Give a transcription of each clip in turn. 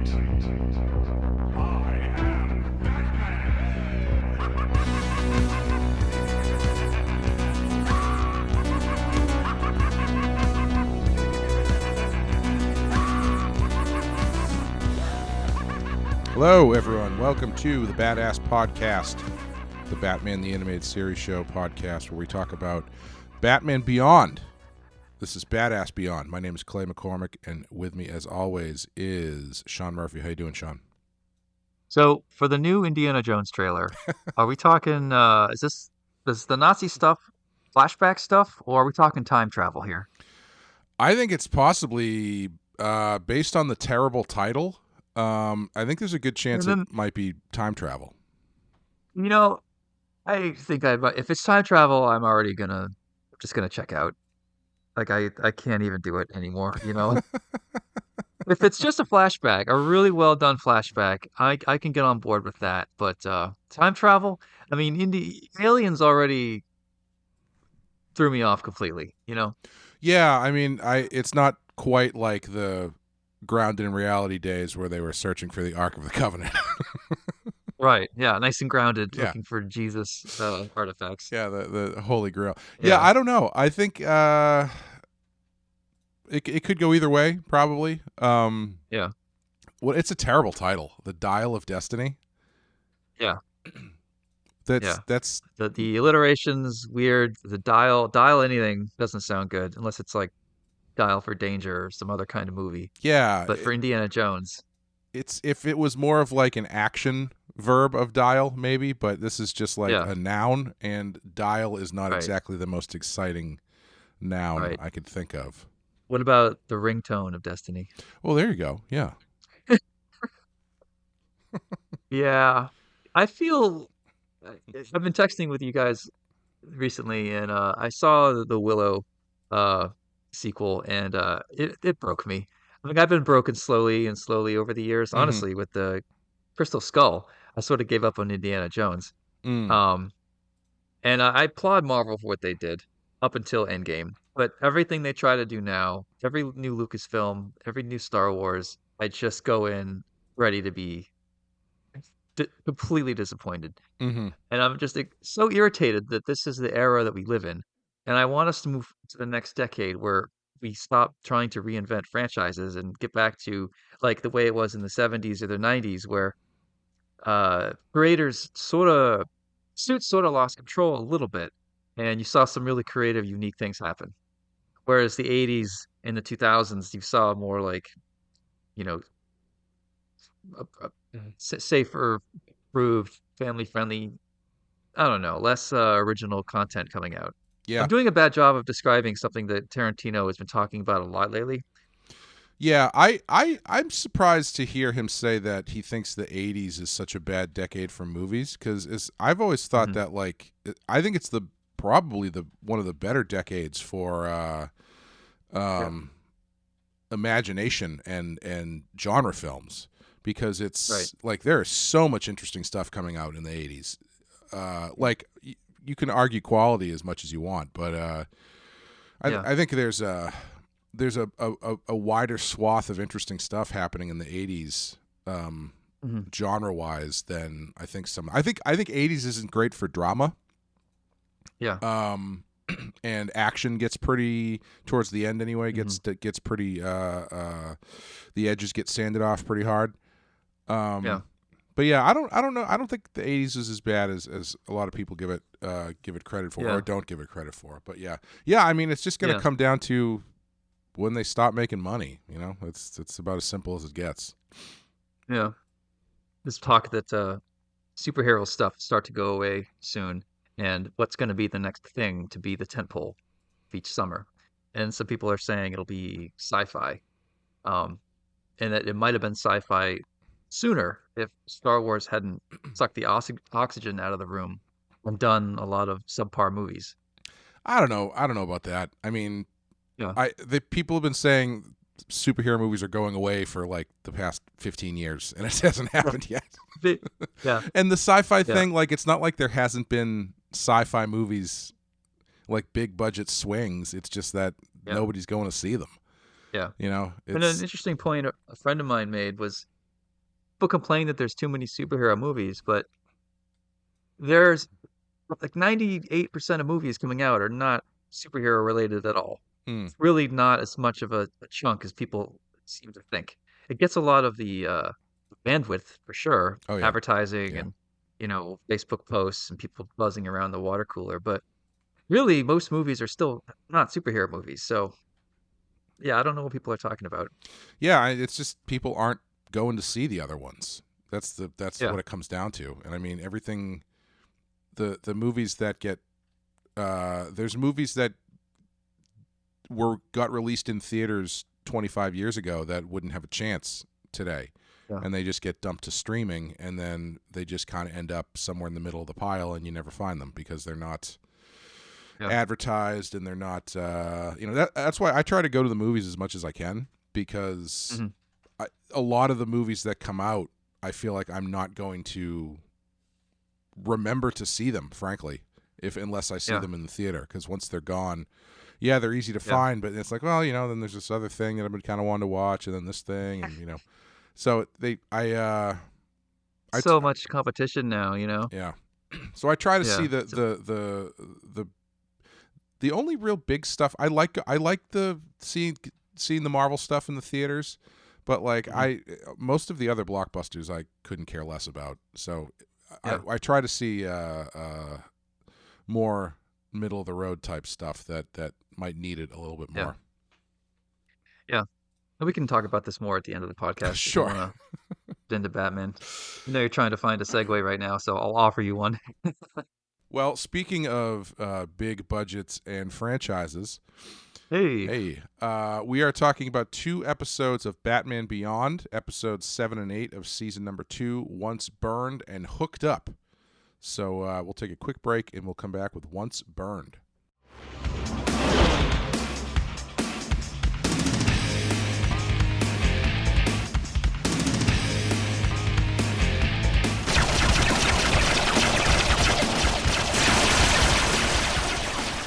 Hello, everyone. Welcome to the BATTASS Podcast, the Batman the Animated Series show podcast where we talk about Batman Beyond. This is BATTASS Beyond. My name is Clay McCormick, and with me, as always, is Sean Murphy. How you doing, Sean? So, for the new Indiana Jones trailer, are we talking, is the Nazi stuff flashback stuff, or are we talking time travel here? I think it's possibly, based on the terrible title, I think there's a good chance it might be time travel. You know, I think if it's time travel, I'm already just gonna check out. Like, I can't even do it anymore, you know? If it's just a flashback, a really well done flashback, I can get on board with that. But time travel, I mean, Aliens already threw me off completely, you know? Yeah, I mean, it's not quite like the grounded in reality days where they were searching for the Ark of the Covenant. Right, yeah, nice and grounded, Yeah. looking for Jesus artifacts. Yeah, the Holy Grail. Yeah, I don't know. I think it could go either way, probably. Yeah. Well, it's a terrible title, The Dial of Destiny. Yeah. That's the alliteration's weird. The dial anything doesn't sound good unless it's like Dial for Danger or some other kind of movie. Yeah. But for Indiana Jones, it's if it was more of like an action verb of dial, maybe, but this is just like a noun, and dial is not exactly the most exciting noun I could think of. What about the ringtone of Destiny? Well, there you go. Yeah. Yeah. I feel I've been texting with you guys recently, and I saw the Willow sequel, and it broke me. I mean, I've been broken slowly and slowly over the years. Mm-hmm. Honestly, with the Crystal Skull, I sort of gave up on Indiana Jones. And I applaud Marvel for what they did up until Endgame. But everything they try to do now, every new Lucasfilm, every new Star Wars, I just go in ready to be completely disappointed. Mm-hmm. And I'm just so irritated that this is the era that we live in. And I want us to move to the next decade where we stop trying to reinvent franchises and get back to like the way it was in the 70s or the 90s, where creators sort of lost control a little bit, and you saw some really creative, unique things happen. Whereas the 80s and the 2000s, you saw more like, you know, safer, approved, family-friendly, I don't know, less original content coming out. Yeah. I'm doing a bad job of describing something that Tarantino has been talking about a lot lately. Yeah, I'm surprised to hear him say that he thinks the 80s is such a bad decade for movies, because I've always thought that, like, I think it's probably one of the better decades for imagination and genre films, because it's like there is so much interesting stuff coming out in the 80s. Like, you can argue quality as much as you want, but I think there's a wider swath of interesting stuff happening in the 80s, genre wise, than I think some. I think 80s isn't great for drama. Yeah. And action gets pretty towards the end anyway. Gets pretty. The edges get sanded off pretty hard. But yeah, I don't know. I don't think the 80s is as bad as a lot of people give it credit for, or don't give it credit for. But yeah. I mean, it's just gonna come down to when they stop making money. You know, it's about as simple as it gets. Yeah. This talk that superhero stuff start to go away soon, and what's going to be the next thing to be the tentpole of each summer. And some people are saying it'll be sci-fi, and that it might have been sci-fi sooner if Star Wars hadn't sucked the oxygen out of the room and done a lot of subpar movies. I don't know about that. I mean, the people have been saying superhero movies are going away for like the past 15 years, and it hasn't happened yet. And the sci-fi thing, like, it's not like there hasn't been sci-fi movies, like big budget swings. It's just that nobody's going to see them. Yeah. You know, and an interesting point a friend of mine made was people complain that there's too many superhero movies, but there's like 98% of movies coming out are not superhero related at all. Hmm. It's really not as much of a chunk as people seem to think. It gets a lot of the bandwidth for sure, Oh yeah. advertising Yeah. and Facebook posts and people buzzing around the water cooler. But really, most movies are still not superhero movies. So yeah, I don't know what people are talking about. Yeah, it's just people aren't going to see the other ones. That's Yeah, what it comes down to. And I mean, everything, the movies that get there's movies that got released in theaters 25 years ago that wouldn't have a chance today. yeah, And they just get dumped to streaming, and then they just kind of end up somewhere in the middle of the pile, and you never find them because they're not yeah. advertised, and they're not that's why I try to go to the movies as much as I can, because Hmm. a lot of the movies that come out, I feel like I'm not going to remember to see them, frankly, unless I see Yeah, them in the theater, because once they're gone, yeah, they're easy to yeah. find, but it's like, well, then there's this other thing that I've been kind of wanting to watch, and then this thing, and so I So much competition now. yeah, so I try to see Yeah. the only real big stuff I like. I like the seeing the Marvel stuff in the theaters, but like Mhm. most of the other blockbusters I couldn't care less about. So Yeah, I try to see more middle of the road type stuff that might need it a little bit yeah, more. yeah. And we can talk about this more at the end of the podcast if you Sure. want to get into Batman. You're trying to find a segue right now, so I'll offer you one. Well, speaking of big budgets and franchises, Hey. hey, we are talking about 2 episodes of Batman Beyond, episodes 7 and 8 of season number 2, Once Burned and Hooked Up. So we'll take a quick break, and we'll come back with Once Burned.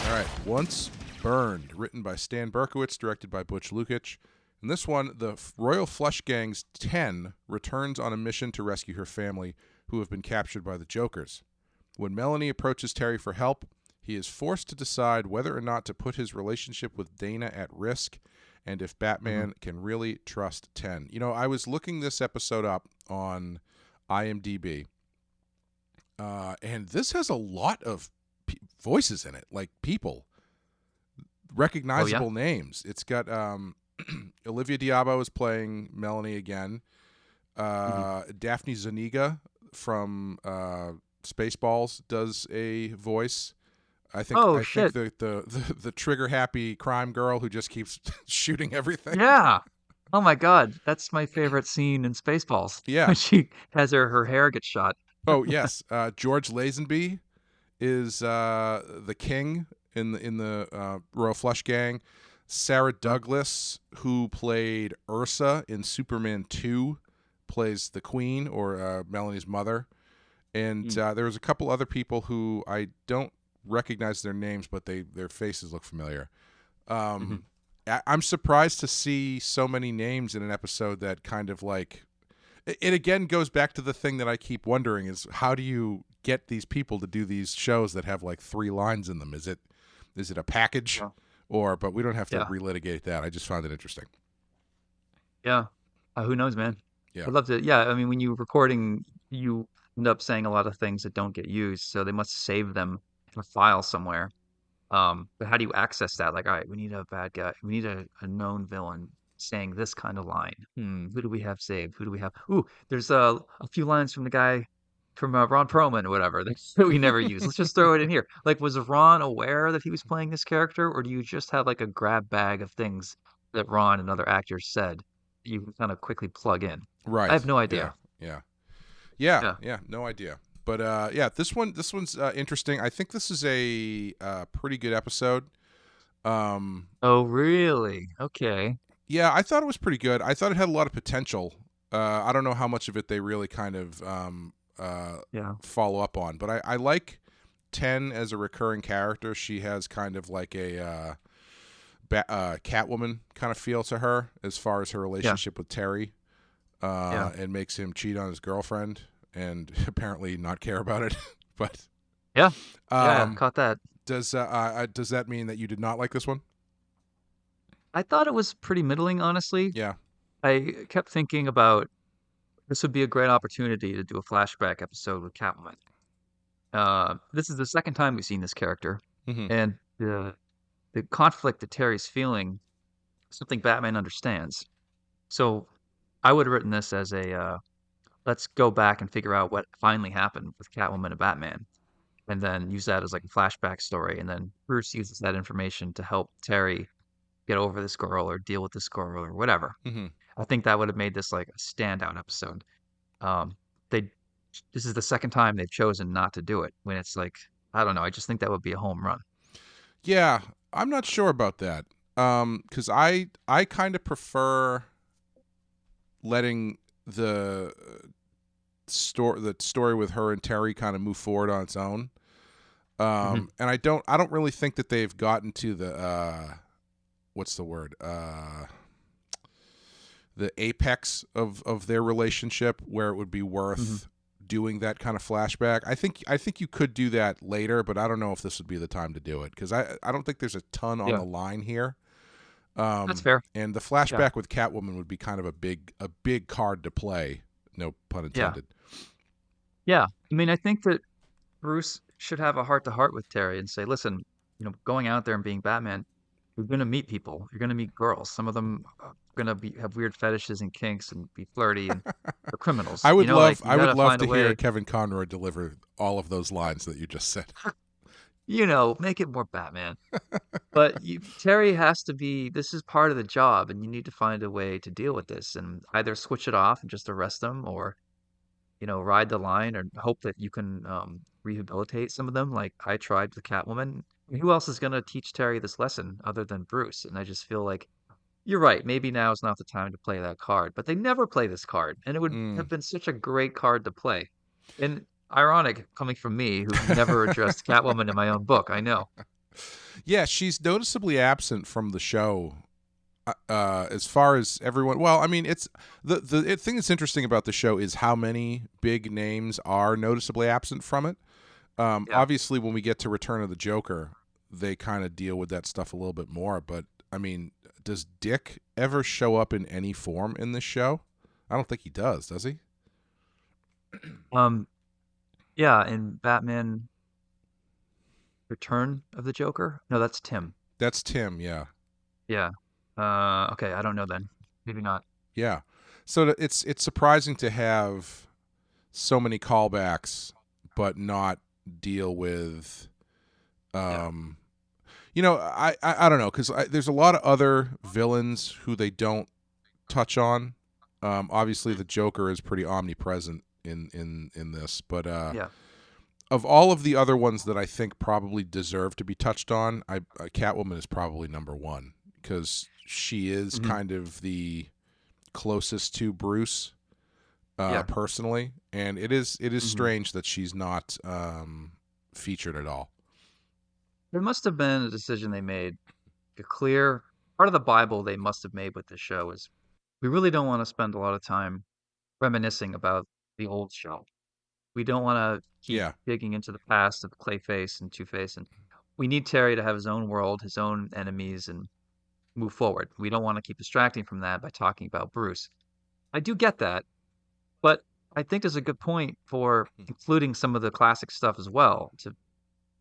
All right, Once Burned, written by Stan Berkowitz, directed by Butch Lukic. In this one, the Royal Flush Gang's 10 returns on a mission to rescue her family, who have been captured by the Jokerz. When Melanie approaches Terry for help, he is forced to decide whether or not to put his relationship with Dana at risk, and if Batman can really trust 10. I was looking this episode up on IMDb, and this has a lot of voices in it, like people, Oh yeah. recognizable names. It's got Olivia Diabo is playing Melanie again. Hmm. Daphne Zuniga from Spaceballs does a voice. I think Oh I think shit. the trigger happy crime girl who just keeps shooting everything. Yeah. Oh my God, that's my favorite scene in Spaceballs Yeah. when she has her hair get shot. Oh yes. George Lazenby is the king in the Royal Flush Gang. Sarah Huh? Douglas, who played Ursa in Superman 2, plays the Queen, or Melanie's mother. And Mm. there was a couple other people who I don't recognize their names, but their faces look familiar. Hmm. I'm surprised to see so many names in an episode that kind of like it again goes back to the thing that I keep wondering is, how do you get these people to do these shows that have like 3 lines in them? Is it a package, Yeah. but we don't have to Yeah. relitigate that. I just found it interesting. Yeah. Who knows, man? Yeah. I'd love to. Yeah. I mean, when you're recording, you end up saying a lot of things that don't get used, so they must save them in a file somewhere. But how do you access that? Like, all right, we need a bad guy. We need a known villain saying this kind of line. Who do we have saved? Who do we have? Ooh, there's a few lines from the guy from Ron Perlman or whatever that we never use. Let's just throw it in here. Like, was Ron aware that he was playing this character, or do you just have like a grab bag of things that Ron and other actors said that you can kind of quickly plug in? I Right. have no Yeah. idea. Yeah. Yeah. Yeah. Yeah. No idea. But yeah, this one's interesting. I think this is a pretty good episode. Um, Oh, really? Okay. yeah, I thought it was pretty good. I thought it had a lot of potential. I don't know how much of it they really kind of Yeah. follow up on, but I like 10 as a recurring character. She has kind of like a Catwoman kind of feel to her as far as her Yeah. relationship with Terry. Yeah. and makes him cheat on his girlfriend and apparently not care about it. But Yeah. Yeah. um, Caught that. does that mean that you did not like this one? I thought it was pretty middling, honestly. Yeah. I kept thinking about this would be a great opportunity to do a flashback episode with Catwoman. This is the second time we've seen this character, Mm-hmm. and the conflict that Terry's feeling is something Batman understands. So I would have written this as a let's go back and figure out what finally happened with Catwoman and Batman, and then use that as like a flashback story, and then Bruce uses that information to help Terry get over this girl or deal with this girl or whatever. Mm-hmm. I think that would have made this like a standout episode. Um, they This is the second time they've chosen not to do it when it's like I don't know. I just think that would be a home run. Yeah, I'm not sure about that. Because I kind of prefer letting the story with her and Terry kind of move forward on its own. Hmm. And I don't really think that they've gotten to the what's the word? The apex of their relationship where it would be Hmm. worth doing that kind of flashback. I think you could do that later, but I don't know if this would be the time to do it because I don't think there's a ton on Yeah, the line here. that's fair. And the Yeah, flashback with Catwoman would be kind of a big card to play. No pun yeah, intended. yeah. I mean, I think that Bruce should have a heart to heart with Terry and say, listen, going out there and being Batman, you're gonna meet people. You're gonna meet girls. Some of them are gonna be have weird fetishes and kinks and be flirty and they're criminals. Like you I would gotta love find a to hear way. Kevin Conroy deliver all of those lines that you just said. Make it more Batman. But Terry has to be. This is part of the job, and you need to find a way to deal with this, and either switch it off and just arrest them, or ride the line, or hope that you can rehabilitate some of them, like I tried with Catwoman. Who else is gonna teach Terry this lesson other than Bruce? And I just feel like you're right. Maybe now is not the time to play that card, but they never play this card, and it would have Mm. been such a great card to play. And ironic coming from me, who never addressed Catwoman in my own book. I know. Yeah, she's noticeably absent from the show. As far as everyone, well, I mean, it's the thing that's interesting about the show is how many big names are noticeably absent from it. Yeah. Obviously, when we get to Return of the Joker, they kind of deal with that stuff a little bit more. But I mean, does Dick ever show up in any form in this show? I don't think he does he? Um. Yeah. In Batman Return of the Joker. No, that's Tim. That's Tim. Yeah, Yeah. Okay. I don't know then. Maybe not. yeah. So it's surprising to have so many callbacks, but not deal with Yeah. um I don't know because there's a lot of other villains who they don't touch on. Obviously, the Joker is pretty omnipresent in this, but Yeah. of all of the other ones that I think probably deserve to be touched on, Catwoman is probably number one because she is Hmm. kind of the closest to Bruce Yeah. personally, and it is Hmm. strange that she's not featured at all. There must have been a decision they made. A clear part of the Bible they must have made with this show is we really don't want to spend a lot of time reminiscing about the old show. We don't want to keep Yeah. digging into the past of Clayface and Two Face, and we need Terry to have his own world, his own enemies, and move forward. We don't want to keep distracting from that by talking about Bruce. I do get that, but I think there's a good point for including some of the classic stuff as well to,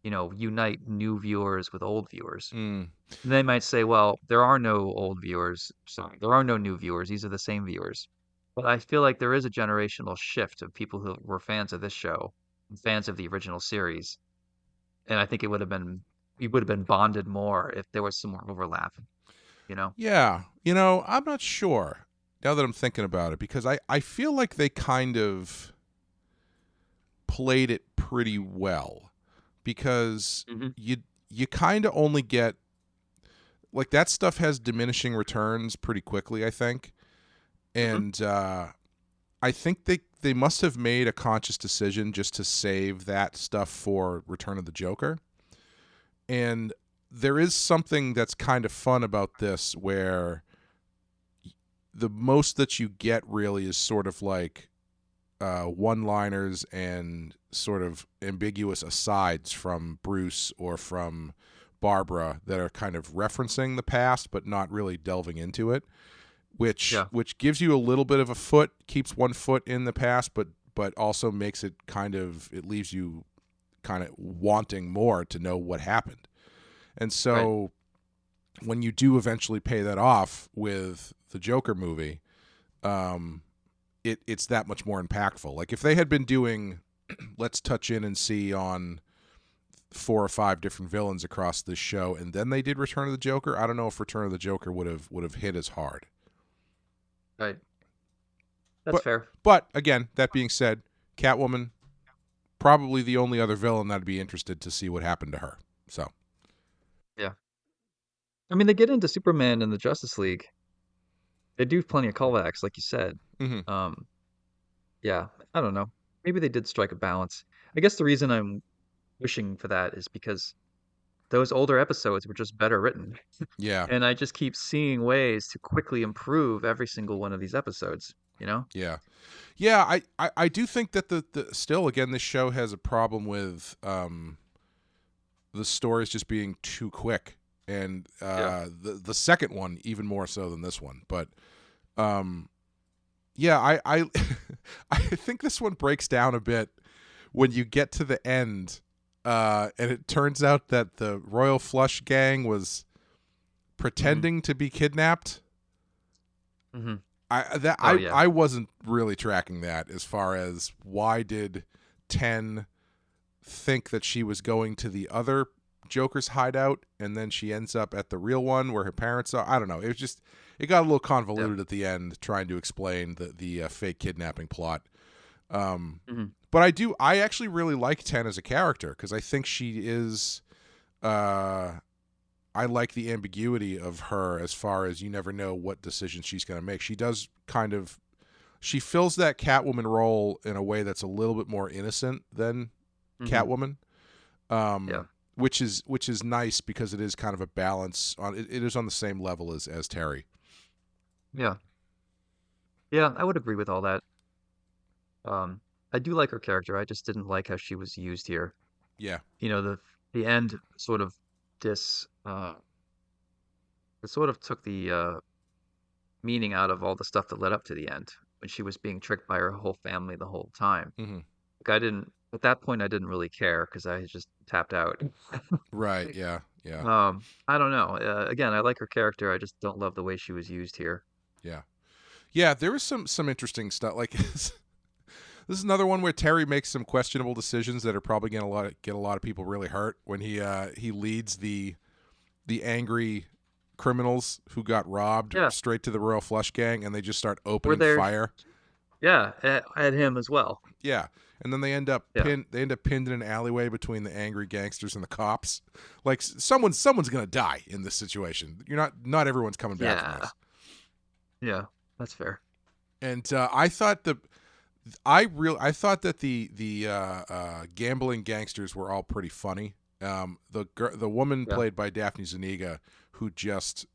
unite new viewers with old viewers. Mm. They might say, well, there are no old viewers. Sorry, there are no new viewers. These are the same viewers. But I feel like there is a generational shift of people who were fans of this show, fans of the original series. And I think we would have been bonded more if there was some more overlap, you know? Yeah. I'm not sure now that I'm thinking about it because I feel like they kind of played it pretty well because Hmm. you kind of only get like that stuff has diminishing returns pretty quickly, I think. Hmm. And I think they must have made a conscious decision just to save that stuff for Return of the Joker. And there is something that's kind of fun about this where the most that you get really is sort of like one-liners and sort of ambiguous asides from Bruce or from Barbara that are kind of referencing the past but not really delving into it, which gives you a little bit of a foot, keeps one foot in the past, but also makes it it leaves you kind of wanting more to know what happened. And so when you do eventually pay that off with the Joker movie, it's that much more impactful. Like if they had been doing let's touch in and see on 4 or 5 different villains across this show and then they did Return of the Joker, I don't know if Return of the Joker would have hit as hard. Right. That's fair. But again, that being said, Catwoman, probably the only other villain that I'd be interested to see what happened to her. So yeah. I mean, they get into Superman and the Justice League. They do plenty of callbacks, like you said. Mm-hmm. Yeah, I don't know. Maybe they did strike a balance. I guess the reason I'm wishing for that is because those older episodes were just better written. Yeah. And I just keep seeing ways to quickly improve every single one of these episodes, you know? Yeah. Yeah, I do think that the still, again, this show has a problem with the stories just being too quick. And the second one even more so than this one. But yeah, I I think this one breaks down a bit when you get to the end, and it turns out that the Royal Flush gang was pretending to be kidnapped. Mm-hmm. I wasn't really tracking that as far as why did 10 think that she was going to the other Joker's hideout and then she ends up at the real one where her parents are. I don't know. It got a little convoluted at the end trying to explain the fake kidnapping plot. But I actually really like 10 as a character because I think she is I like the ambiguity of her as far as you never know what decision she's going to make. She does she fills that Catwoman role in a way that's a little bit more innocent than Catwoman. Which is nice because it is kind of a balance on it is on the same level as Terry. Yeah. Yeah, I would agree with all that. I do like her character. I just didn't like how she was used here. Yeah. You know, the end sort of it sort of took the meaning out of all the stuff that led up to the end when she was being tricked by her whole family the whole time. Like at that point I didn't really care because I just tapped out. Right. Yeah. I don't know. Again, I like her character. I just don't love the way she was used here. Yeah. Yeah. There was some interesting stuff. Like this is another one where Terry makes some questionable decisions that are probably going to get a lot of people really hurt when he leads the angry criminals who got robbed straight to the Royal Flush gang and they just start opening fire. Yeah, at him as well. Yeah. And then they end up pinned in an alleyway between the angry gangsters and the cops. Like someone's going to die in this situation. Not everyone's coming back from this. Yeah, that's fair. And I thought that the gambling gangsters were all pretty funny. The woman played by Daphne Zuniga, who just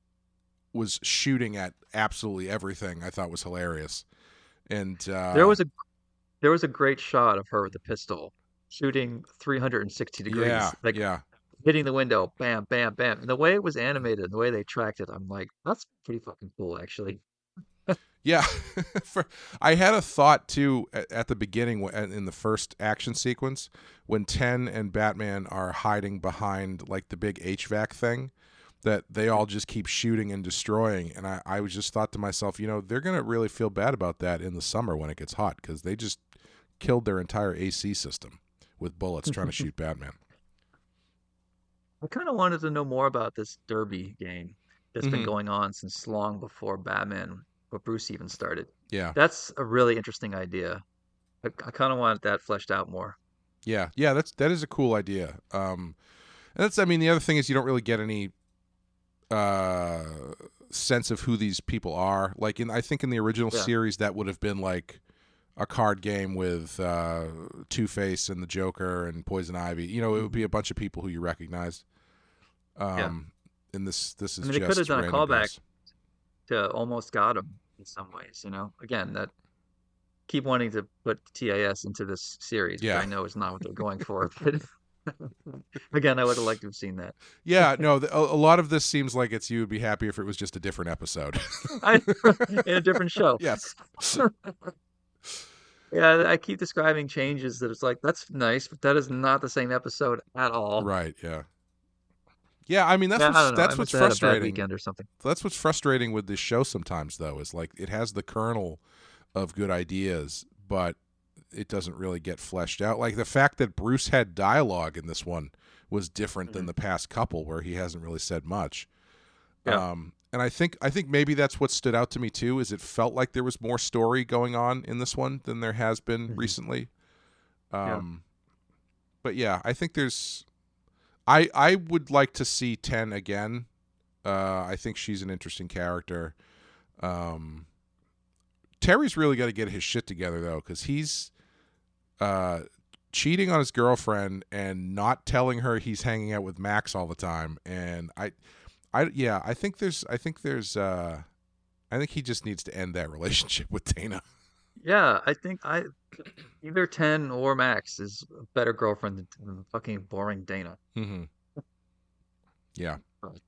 was shooting at absolutely everything, I thought was hilarious. And there was a great shot of her with the pistol shooting 360 degrees, hitting the window, bam, bam, bam. And the way it was animated, the way they tracked it, I'm like, that's pretty fucking cool, actually. Yeah, I had a thought too at the beginning in the first action sequence when 10 and Batman are hiding behind like the big HVAC thing that they all just keep shooting and destroying, and I just thought to myself, they're gonna really feel bad about that in the summer when it gets hot because they just killed their entire AC system with bullets trying to shoot Batman. I kind of wanted to know more about this Derby game that's been going on since long before Batman or Bruce even started. Yeah. That's a really interesting idea. I kind of wanted that fleshed out more. Yeah, that is a cool idea. And the other thing is you don't really get any sense of who these people are. Like I think in the original series that would have been like a card game with Two-Face and the Joker and Poison Ivy. It would be a bunch of people who you recognize. And this is they could have done a callback guys. to Almost Got Him. in some ways. Again, that keep wanting to put TAS into this series, which Yeah. I know is not what they're going for. But again, I would have liked to have seen that. Yeah, no, a lot of this seems like you would be happy if it was just a different episode. I, in a different show. Yes. Yeah, I keep describing changes that it's like, that's nice, but that is not the same episode at all. Right, yeah. Yeah, I mean Yeah, I don't know. I that's what's must have had a bad frustrating. weekend or something. That's what's frustrating with this show sometimes, though, is like it has the kernel of good ideas, but it doesn't really get fleshed out. Like the fact that Bruce had dialogue in this one was different than the past couple, where he hasn't really said much. Yeah. And I think maybe that's what stood out to me too, is it felt like there was more story going on in this one than there has been recently. Yeah. But yeah, I think I would like to see 10 again. I think she's an interesting character. Terry's really got to get his shit together though, because he's cheating on his girlfriend and not telling her he's hanging out with Max all the time. And I think he just needs to end that relationship with Dana. Yeah, I think either 10 or Max is a better girlfriend than fucking boring Dana. Mm-hmm. Yeah. But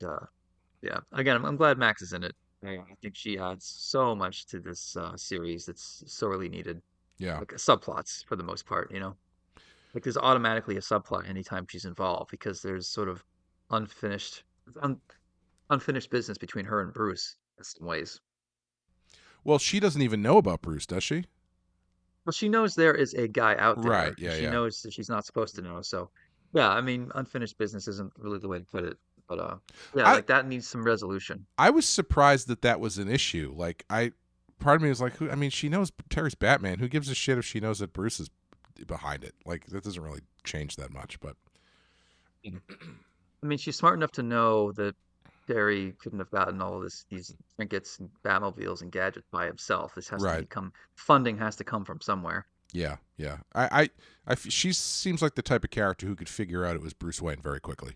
yeah, again, I'm glad Max is in it. I think she adds so much to this series that's sorely needed. Yeah. Like subplots for the most part. Like there's automatically a subplot anytime she's involved because there's sort of unfinished unfinished business between her and Bruce in some ways. Well, she doesn't even know about Bruce, does she? Well, she knows there is a guy out there. Right. Yeah. She Yeah. knows that she's not supposed to know. So, yeah, I mean, unfinished business isn't really the way to put it. But yeah, like that needs some resolution. I was surprised that was an issue. Like part of me was like, I mean, she knows Terry's Batman. Who gives a shit if she knows that Bruce is behind it? Like that doesn't really change that much. But I mean, she's smart enough to know that Terry couldn't have gotten all of these trinkets and Batmobiles and gadgets by himself. This has to funding has to come from somewhere. Yeah, yeah. She seems like the type of character who could figure out it was Bruce Wayne very quickly.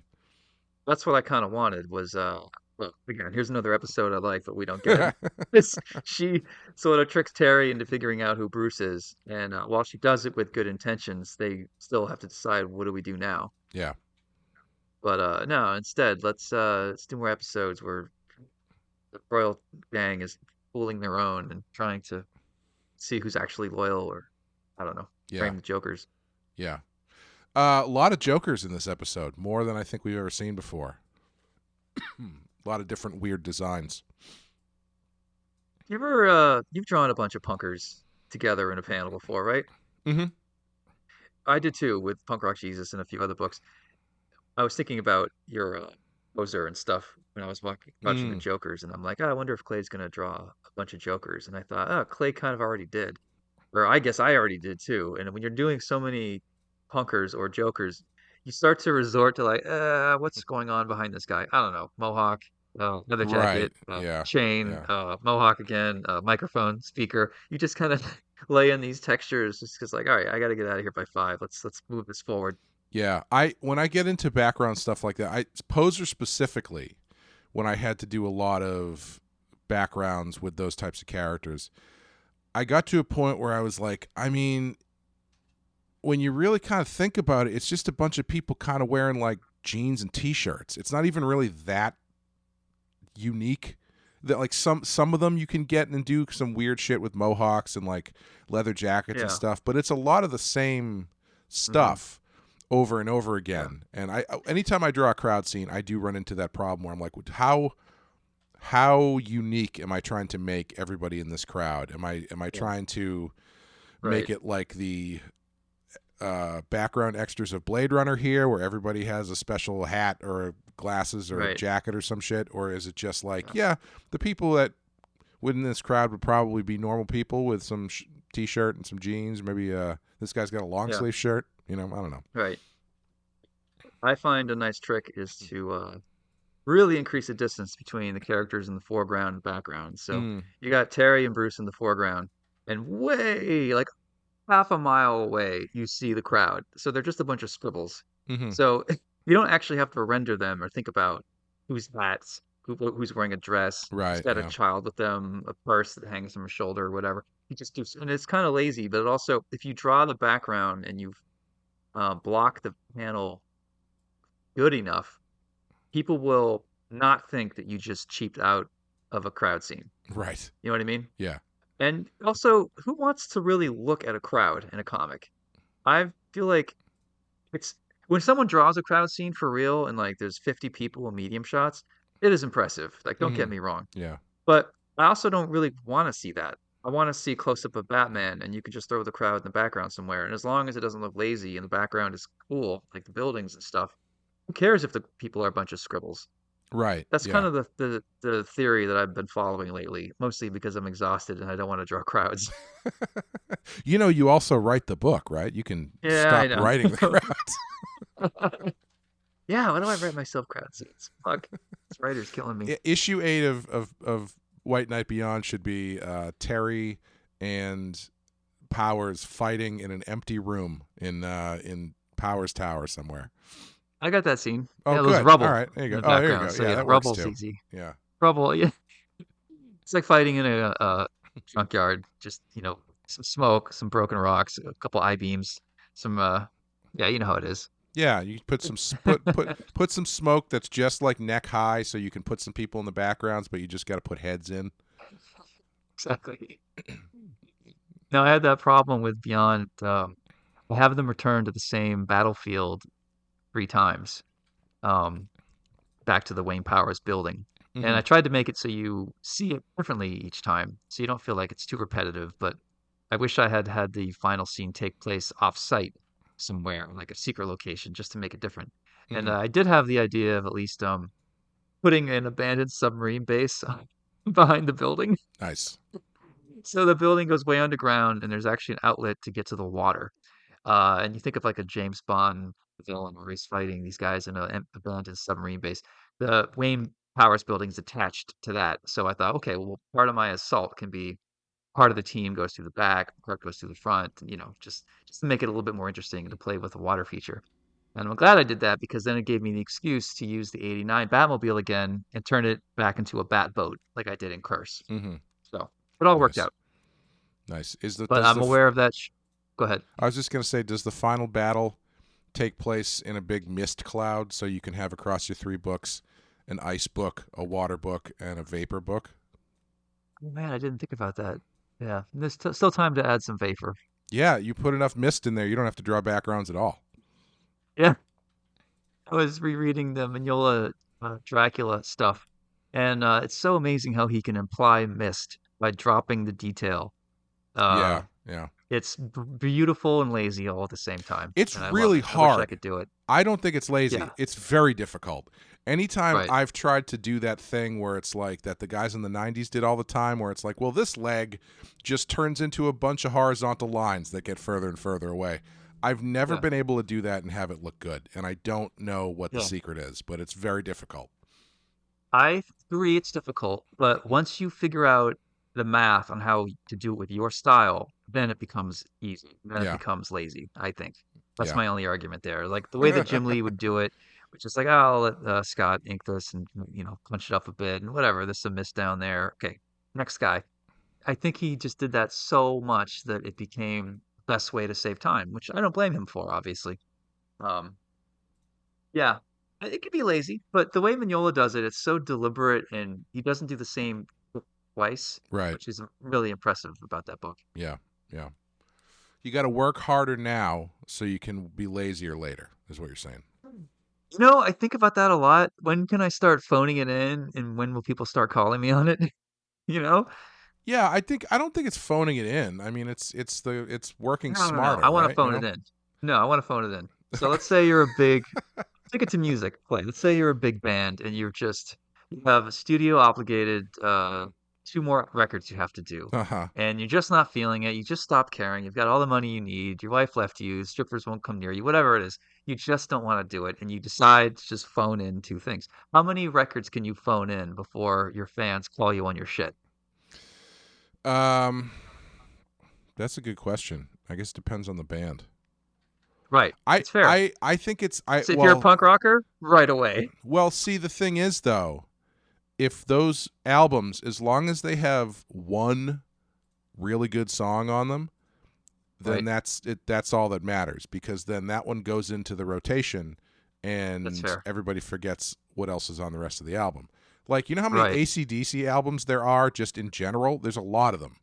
That's what I kind of wanted was look, again, here's another episode I like, but we don't get it. She sort of tricks Terry into figuring out who Bruce is, and while she does it with good intentions, they still have to decide what do we do now. Yeah. But no, instead, let's do more episodes where the Royal Gang is fooling their own and trying to see who's actually loyal, or I don't know, frame the Jokerz. Yeah. A lot of Jokerz in this episode, more than I think we've ever seen before. A lot of different weird designs. You've drawn a bunch of punkers together in a panel before, right? Mm-hmm. I did too, with Punk Rock Jesus and a few other books. I was thinking about your poser and stuff when I was watching the Jokerz, and I'm like, I wonder if Clay's gonna draw a bunch of Jokerz. And I thought, oh, Clay kind of already did, or I guess I already did too. And when you're doing so many punkers or Jokerz, you start to resort to like, what's going on behind this guy? I don't know, mohawk, leather jacket, chain, mohawk again, microphone, speaker. You just kind of lay in these textures just because, like, all right, I got to get out of here by 5. Let's move this forward. Yeah, when I get into background stuff like that, poser specifically, when I had to do a lot of backgrounds with those types of characters, I got to a point where I was like, I mean, when you really kind of think about it, it's just a bunch of people kind of wearing like jeans and t-shirts. It's not even really that unique. That like some of them you can get and do some weird shit with mohawks and like leather jackets and stuff, but it's a lot of the same stuff over and over again. And I anytime I draw a crowd scene, I do run into that problem where I'm like, how unique am I trying to make everybody in this crowd? Am I trying to make it like the background extras of Blade Runner here, where everybody has a special hat or glasses or a jacket or some shit? Or is it just like, the people that within this crowd would probably be normal people with some t-shirt and some jeans. Maybe this guy's got a long sleeve shirt. I don't know. Right. I find a nice trick is to really increase the distance between the characters in the foreground and background. So you got Terry and Bruce in the foreground, and way, like half a mile away, you see the crowd. So they're just a bunch of scribbles. So you don't actually have to render them or think about who's that. who's wearing a dress. He's Right. got a Yeah. child with them, a purse that hangs from his shoulder or whatever. He just do, and it's kind of lazy, but it also, if you draw the background and you block the panel good enough, people will not think that you just cheaped out of a crowd scene. Right. You know what I mean? Yeah. And also, who wants to really look at a crowd in a comic? I feel like it's when someone draws a crowd scene for real and like there's 50 people in medium shots, it is impressive. Like, don't get Hmm. me wrong. Yeah. But I also don't really want to see that. I want to see a close up of Batman, and you can just throw the crowd in the background somewhere. And as long as it doesn't look lazy and the background is cool, like the buildings and stuff, who cares if the people are a bunch of scribbles? Right. That's kind Yeah. of the theory that I've been following lately, mostly because I'm exhausted and I don't want to draw crowds. You also write the book, right? You can Yeah, I stop know. writing the crowds. Yeah, why do I write myself crowd scenes? Fuck, this writer's killing me. Issue 8 of White Knight Beyond should be Terry and Powers fighting in an empty room in Powers Tower somewhere. I got that scene. Oh, Yeah, there's good. rubble All right, there you in go. the Oh, there you background. go. So Yeah, yeah, that works rubble's too. easy. Yeah. Rubble, yeah. It's like fighting in a junkyard. Just, some smoke, some broken rocks, a couple I-beams, some yeah, you know how it is. Yeah, you put some put some smoke that's just like neck high, so you can put some people in the backgrounds, but you just got to put heads in. Exactly. Now I had that problem with Beyond. I have them return to the same battlefield 3 times, um, back to the Wayne Powers building. And Hmm. I tried to make it so you see it differently each time, so you don't feel like it's too repetitive. But I wish I had had the final scene take place off-site somewhere, like a secret location, just to make it different. And Hmm. I did have the idea of at least putting an abandoned submarine base behind the building. Nice. So the building goes way underground, and there's actually an outlet to get to the water. And you think of like a James Bond villain where he's fighting these guys in an abandoned submarine base. The Wayne Powers building's attached to that. So I thought, okay, well, part of my assault can be part of the team goes through the back, part goes through the front, just to make it a little bit more interesting and to play with the water feature. And I'm glad I did that because then it gave me the excuse to use the 89 Batmobile again and turn it back into a bat boat like I did in Curse. Hmm. So it all worked Nice. out. Nice. But I'm aware of that. Go ahead. I was just gonna say, does the final battle take place in a big mist cloud, so you can have across your 3 books an ice book, a water book, and a vapor book? Oh, man, I didn't think about that. Yeah, there's still time to add some vapor. Yeah, you put enough mist in there, you don't have to draw backgrounds at all. Yeah, I was rereading the Mignola Dracula stuff, and it's so amazing how he can imply mist by dropping the detail. Uh, Yeah, yeah. it's beautiful and lazy all at the same time, It's and I love really it. I wish I hard. could do it. I don't think it's lazy. Yeah, It's very difficult. Anytime right. I've tried to do that thing where it's like that the guys in the 90s did all the time, where it's like, well, this leg just turns into a bunch of horizontal lines that get further and further away. I've never Yeah, been able to do that and have it look good. And I don't know what the yeah. secret is, but it's very difficult. I agree it's difficult, but once you figure out the math on how to do it with your style, then it becomes easy. Then it Yeah, becomes lazy, I think. That's yeah. my only argument there. Like the way that Jim Lee would do it, which is like, oh, I'll let Scott ink this and punch it up a bit and whatever. There's some mist down there. Okay, next guy. I think he just did that so much that it became the best way to save time, which I don't blame him for, obviously. Um, yeah, it could be lazy, but the way Mignola does it, it's so deliberate, and he doesn't do the same twice, Right. which is really impressive about that book. Yeah, yeah. You got to work harder now so you can be lazier later, is what you're saying. I think about that a lot. When can I start phoning it in, and when will people start calling me on it? You know? Yeah, I don't think it's phoning it in. I mean, it's working No, no, no. smarter, I want to right? phone it in. No, I want to phone it in. So let's say you're a big, take it to music, play. Let's say you're a big band and you have a studio obligated 2 more records you have to do. Uh-huh. And you're just not feeling it. You just stop caring. You've got all the money you need. Your wife left you. Strippers won't come near you. Whatever it is, you just don't want to do it. And you decide to just phone in 2 things. How many records can you phone in before your fans call you on your shit? Um, that's a good question. I guess it depends on the band. Right. I It's fair. I think it's So if you're a punk rocker, right away. well, see, the thing is though, if those albums, as long as they have one really good song on them, then Right. that's it. That's all that matters, because then that one goes into the rotation, That's and fair. everybody forgets what else is on the rest of the album. Like, you know how many Right. AC/DC albums there are just in general? There's a lot of them.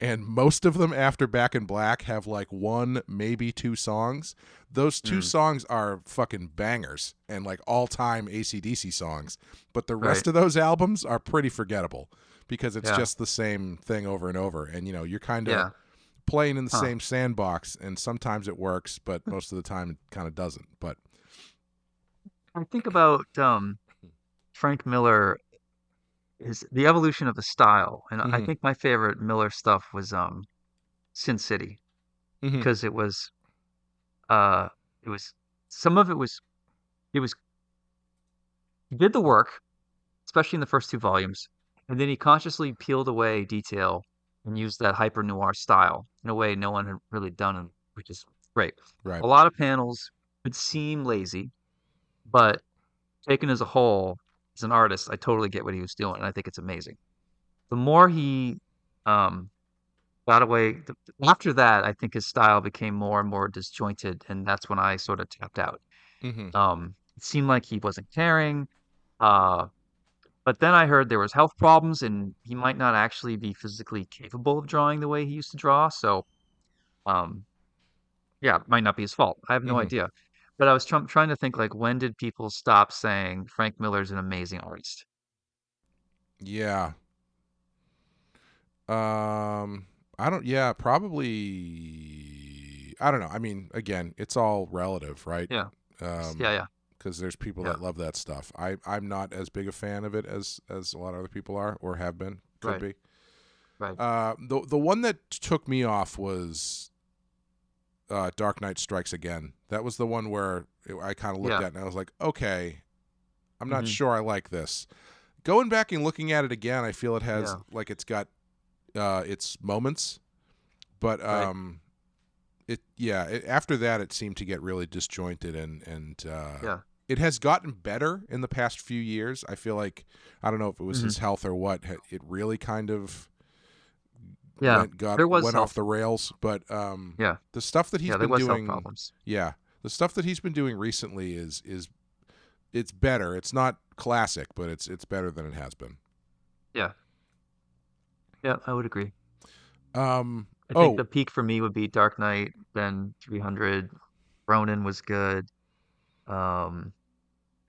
And most of them after Back in Black have like one, maybe two songs. Those two Mm. songs are fucking bangers and like all-time AC/DC songs. But the Right. rest of those albums are pretty forgettable because it's Yeah. just the same thing over and over. And, you know, you're kind of Yeah. playing in the Huh. same sandbox, and sometimes it works, but most of the time it kind of doesn't. But I think about Frank Miller is the evolution of the style, and I mhm, think my favorite Miller stuff was Sin City mhm, because uh it was some of it was he did the work, especially in the first two volumes, and then he consciously peeled away detail and used that hyper noir style in a way no one had really done, which is great. right. A lot of panels would seem lazy, but taken as a whole, as an artist, I totally get what he was doing, and I think it's amazing. The more he um, got away, after that, I think his style became more and more disjointed, and that's when I sort of tapped out. Mhm, It seemed like he wasn't caring. Uh, but then I heard there was health problems, and he might not actually be physically capable of drawing the way he used to draw. So, um, yeah, it might not be his fault. I have no mhm. idea. But I was trying to think like, when did people stop saying Frank Miller's an amazing artist? Yeah. Um, I don't. Yeah, probably. I don't know. I mean, again, it's all relative, right? Yeah, Um, yeah, yeah, because there's people yeah. that love that stuff. I'm not as big a fan of it as a lot of other people are or have been. Could Right, be. right. The one that took me off was Dark Knight Strikes Again. That was the one where I kind of looked Yeah. at and I was like, okay, I'm not Hmm. sure I like this. Going back and looking at it again, I feel it has Yeah. like it's got its moments, but Right. after that it seemed to get really disjointed, and Yeah. it has gotten better in the past few years. I feel like, I don't know if it was Hmm. his health or what, it really kind of Yeah. There was went off health. the rails. But Yeah. the stuff that he's Yeah. There been was health doing, problems. yeah, the stuff that he's been doing recently is it's better. It's not classic, but it's better than it has been. Yeah. Yeah. I would agree. Um. I think Oh. the peak for me would be Dark Knight, then 300. Ronin was good. Um,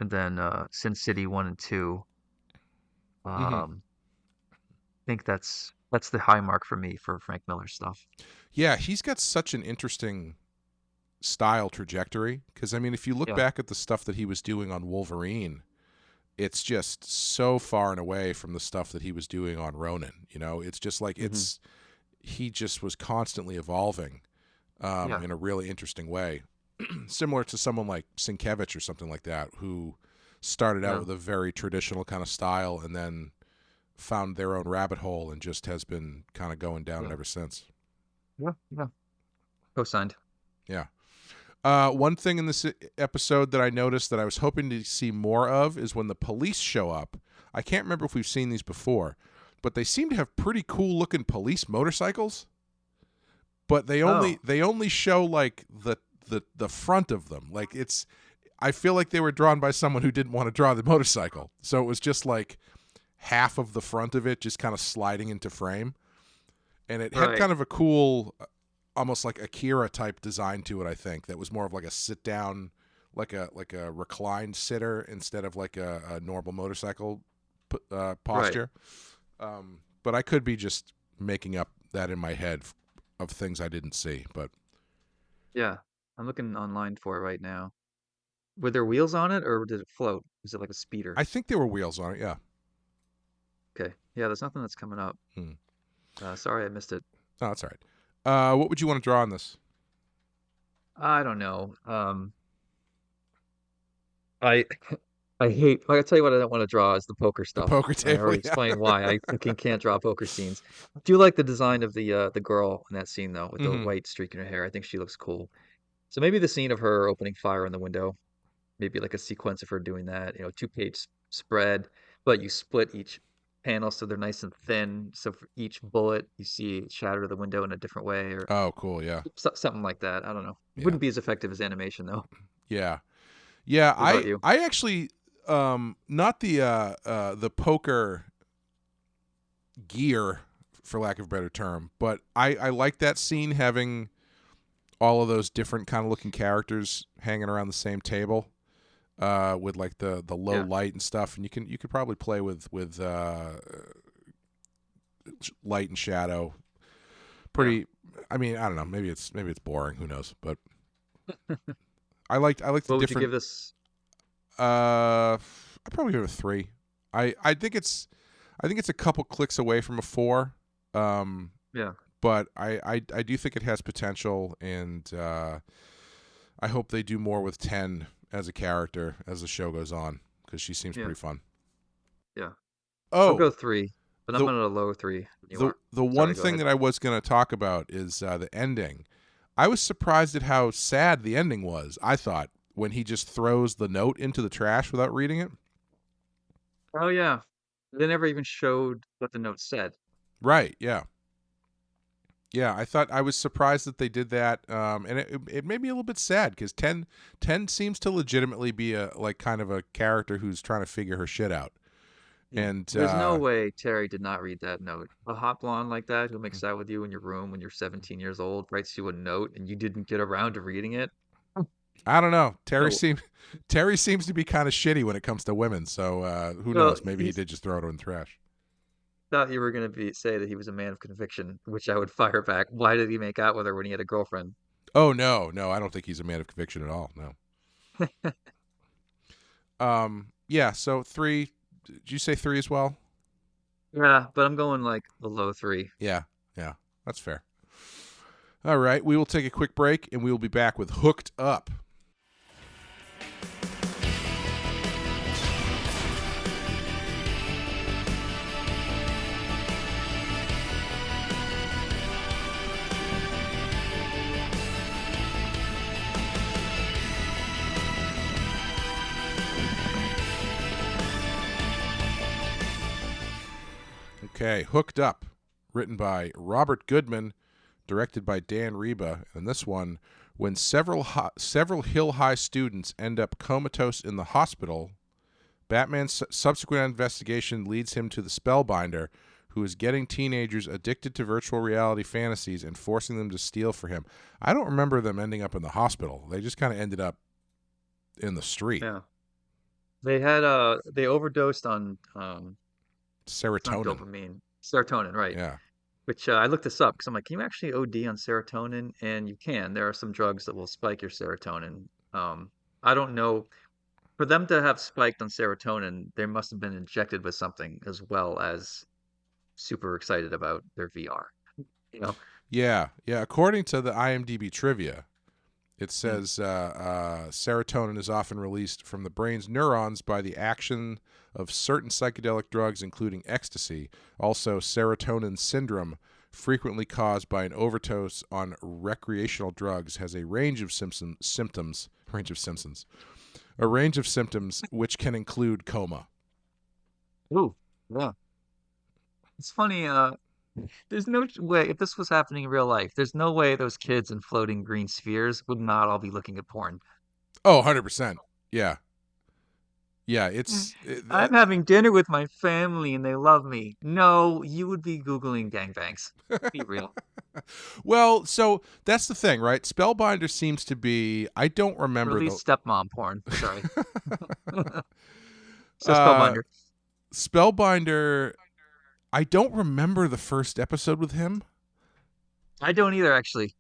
and then Sin City 1 and 2. Mhm. I think that's the high mark for me for Frank Miller stuff. Yeah, he's got such an interesting style trajectory. Because I mean, if you look Yeah. back at the stuff that he was doing on Wolverine, it's just so far and away from the stuff that he was doing on Ronin. You know, it's just like Hmm. he just was constantly evolving Yeah. in a really interesting way. Similar to someone like Sienkiewicz or something like that, who started out Yeah. with a very traditional kind of style and then found their own rabbit hole and just has been kind of going down it Yeah. ever since. Yeah. Yeah. Co-signed. Yeah. One thing in this episode that I noticed that I was hoping to see more of is when the police show up. I can't remember if we've seen these before, but they seem to have pretty cool looking police motorcycles. But Oh. they only show like the front of them. Like, it's, I feel like they were drawn by someone who didn't want to draw the motorcycle, so it was just like half of the front of it just kind of sliding into frame, and it had Right. kind of a cool, almost like Akira type design to it. I think that was more of like a sit down, like a reclined sitter instead of like a normal motorcycle Right. posture. But I could be just making up that in my head of things I didn't see. But Yeah. I'm looking online for it right now. Were there wheels on it or did it float? Was it like a speeder? I think there were wheels on it. Yeah. Okay. Yeah, there's nothing that's coming up. Hmm. Sorry I missed it. No, that's all right. What would you want to draw on this? I don't know. I I hate. Like, I tell you what, I don't want to draw is the poker The stuff. poker I table. already Yeah. explained why I fucking can't draw poker scenes. I do like the design of the girl in that scene though, with the Hmm. white streak in her hair. I think she looks cool. So maybe the scene of her opening fire in the window, maybe like a sequence of her doing that. 2-page spread. but you split each panel so they're nice and thin. So for each bullet, you see it shatter the window in a different way, or Oh, cool. Yeah. something like that. I don't know. It Yeah. wouldn't be as effective as animation though. Yeah. Yeah. What about you? I actually, not the poker gear, for lack of a better term, but I like that scene having all of those different kind of looking characters hanging around the same table, with like the low Yeah. light and stuff, and you could probably play with light and shadow. Yeah. Pretty. I mean, I don't know. Maybe it's boring. Who knows? But I liked the What would you different. give this? I'd probably give it a 3. I think it's a couple clicks away from a 4. Yeah. But I do think it has potential, and I hope they do more with 10 as a character as the show goes on, because she seems Yeah. pretty fun. Yeah. I'll go Oh, 3, but I'm the at a low 3. You are. the one Sorry, go thing ahead. that I was going to talk about is the ending. I was surprised at how sad the ending was. I thought, when he just throws the note into the trash without reading it. Oh yeah. They never even showed what the note said. Right? Yeah. Yeah, I was surprised that they did that, and it made me a little bit sad, because 10 seems to legitimately be a like kind of a character who's trying to figure her shit out, and There's no way Terry did not read that note. A hot blonde like that who makes out with you in your room when you're 17 years old writes you a note and you didn't get around to reading it. I don't know. No, Terry seems to be kind of shitty when it comes to women, so who well, knows? Maybe he did just throw it in the trash. thought you were going to say that he was a man of conviction, which I would fire back. Why did he make out with her when he had a girlfriend? Oh no, I don't think he's a man of conviction at all. No. Yeah. So 3. Did you say 3 as well? Yeah, but I'm going like the low 3. Yeah. Yeah. That's fair. All right. We will take a quick break, and we will be back with Hooked Up. Okay, Hooked Up, written by Robert Goodman, directed by Dan Reba, and this one, when several Hill High students end up comatose in the hospital, Batman's subsequent investigation leads him to the Spellbinder, who is getting teenagers addicted to virtual reality fantasies and forcing them to steal for him. I don't remember them ending up in the hospital. They just kind of ended up in the street. Yeah. They overdosed on not Serotonin. dopamine, serotonin, right? Yeah. Which I looked this up because I'm like, can you actually OD on serotonin? And you can. There are some drugs that will spike your serotonin. I don't know. For them to have spiked on serotonin, they must have been injected with something as well as super excited about their VR. You know? Yeah. According to the IMDb trivia, it Mm. says serotonin is often released from the brain's neurons by the action of certain psychedelic drugs, including ecstasy. Also, serotonin syndrome, frequently caused by an overdose on recreational drugs, has a range of symptoms, which can include coma. Ooh, yeah. It's funny. There's no way if this was happening in real life, there's no way those kids in floating green spheres would not all be looking at porn. Oh, 100%. Yeah. Yeah, I'm having dinner with my family and they love me. No, you would be Googling gangbangs. Be real. well, so that's the thing, right? Spellbinder seems to be, I don't Or at remember least stepmom porn. Sorry. So uh Spellbinder. Spellbinder, I don't remember the first episode with him, I don't either, actually.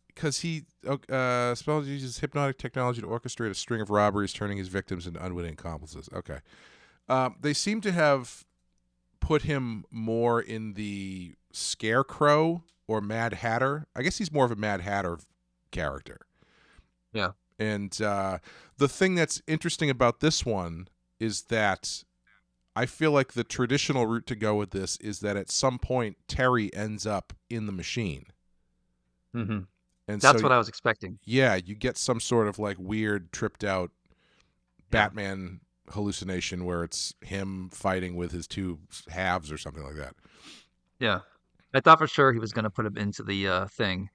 because Spellbinder uses hypnotic technology to orchestrate a string of robberies, turning his victims into unwitting accomplices. Okay. They seem to have put him more in the Scarecrow or Mad Hatter. I guess he's more of a Mad Hatter character. Yeah. And the thing that's interesting about this one is that I feel like the traditional route to go with this is that at some point Terry ends up in the machine. Mm-hmm. And That's so, what I was expecting. yeah, you get some sort of like weird tripped out Yeah. Batman hallucination where it's him fighting with his two halves or something like that. Yeah. I thought for sure he was going to put him into the thing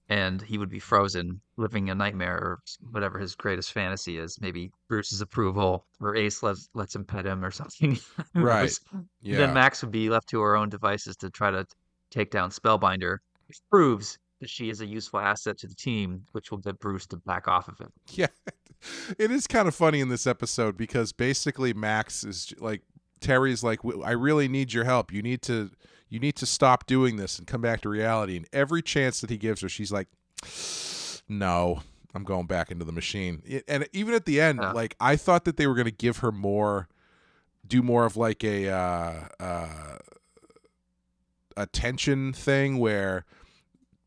and he would be frozen, living a nightmare or whatever his greatest fantasy is. Maybe Bruce's approval or Ace lets him pet him or something. Who Right. knows? Then Yeah. Max would be left to her own devices to try to take down Spellbinder, which proves that she is a useful asset to the team, which will get Bruce to back off of it. Yeah. It is kind of funny in this episode because basically Max is like, Terry's like, I really need your help. You need to stop doing this and come back to reality. And every chance that he gives her, she's like, no, I'm going back into the machine. And even at the end, like, I thought that they were going to give her do more of like a tension thing where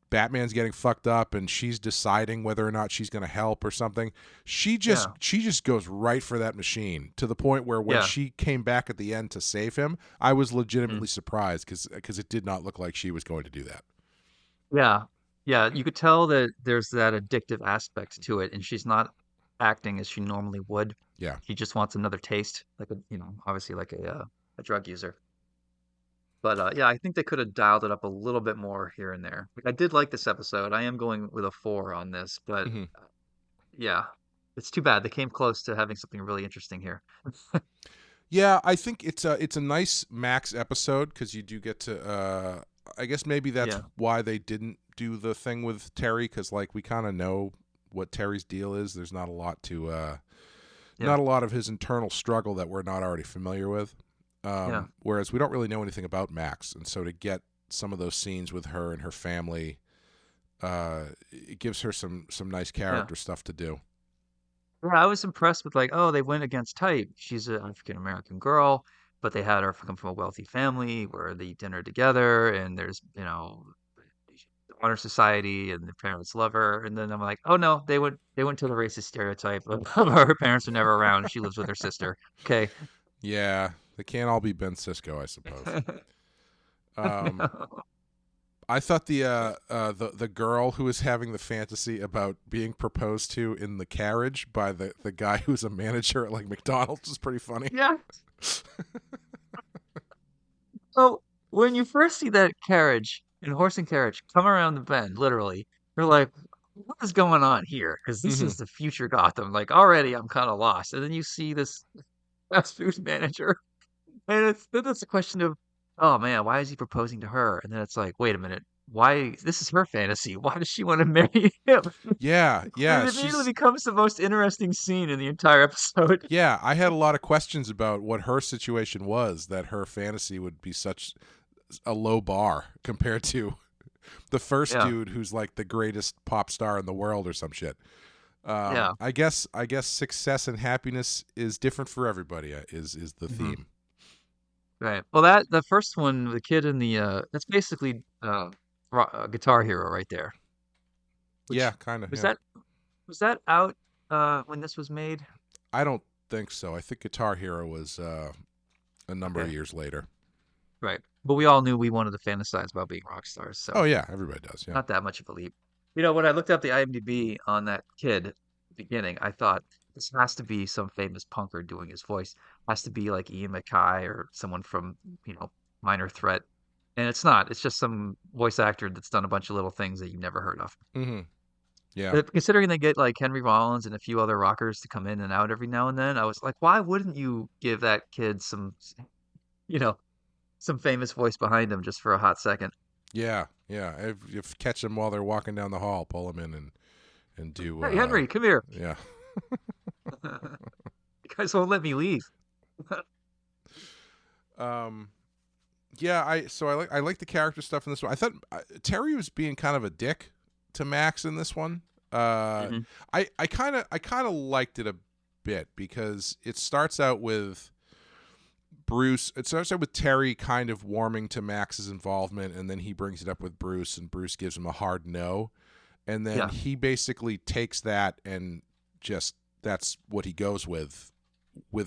Batman's getting fucked up and she's deciding whether or not she's going to help or something. She just goes right for that machine to the point where when she came back at the end to save him, I was legitimately surprised because it did not look like she was going to do that. Yeah. Yeah. You could tell that there's that addictive aspect to it and she's not acting as she normally would. Yeah. She just wants another taste, like obviously like a drug user. But yeah, I think they could have dialed it up a little bit more here and there. Like, I did like this episode. I am going with a 4 on this, but yeah, it's too bad they came close to having something really interesting here. Yeah, I think it's a nice Max episode because you do get to. I guess maybe that's why they didn't do the thing with Terry because like we kind of know what Terry's deal is. There's not a lot to not a lot of his internal struggle that we're not already familiar with. Whereas we don't really know anything about Max, and so to get some of those scenes with her and her family, it gives her some nice character stuff to do. Yeah, I was impressed with like, oh, they went against type. She's an African American girl, but they had her come from a wealthy family where they eat dinner together, and there's honor society, and the parents love her. And then I'm like, oh no, they went to the racist stereotype of her parents are never around. And she lives with her sister. Okay. Yeah. They can't all be Ben Sisko, I suppose. I thought the girl who was having the fantasy about being proposed to in the carriage by the guy who's a manager at like McDonald's was pretty funny. Yeah. So when you first see that carriage and horse and carriage come around the bend, literally, you're like, what is going on here? Because this is the future Gotham. Like already I'm kind of lost. And then you see this fast food manager. And it's a question of, oh man, why is he proposing to her? And then it's like, wait a minute, why? This is her fantasy. Why does she want to marry him? Yeah. And it immediately becomes the most interesting scene in the entire episode. Yeah, I had a lot of questions about what her situation was, that her fantasy would be such a low bar compared to the first dude who's like the greatest pop star in the world or some shit. I guess success and happiness is different for everybody. Is the theme. Right. Well, the first one, the kid in the that's basically Guitar Hero right there. Which, kind of. Was that out when this was made? I don't think so. I think Guitar Hero was a number of years later. Right. But we all knew we wanted to fantasize about being rock stars. So. Oh yeah, everybody does. Yeah. Not that much of a leap. When I looked up the IMDb on that kid at the beginning, I thought this has to be some famous punker doing his voice. Has to be like Ian MacKaye or someone from, Minor Threat. And it's not. It's just some voice actor that's done a bunch of little things that you've never heard of. Mm-hmm. Yeah. But considering they get like Henry Rollins and a few other rockers to come in and out every now and then, I was like, why wouldn't you give that kid some famous voice behind him just for a hot second? Yeah. If you catch them while they're walking down the hall, pull them in and do. Hey, Henry, come here. Yeah. You guys won't let me leave. Yeah. I like the character stuff in this one. I thought Terry was being kind of a dick to Max in this one. I kind of liked it a bit because it starts out with Bruce. It starts out with Terry kind of warming to Max's involvement, and then he brings it up with Bruce, and Bruce gives him a hard no, and then he basically takes that and just that's what he goes with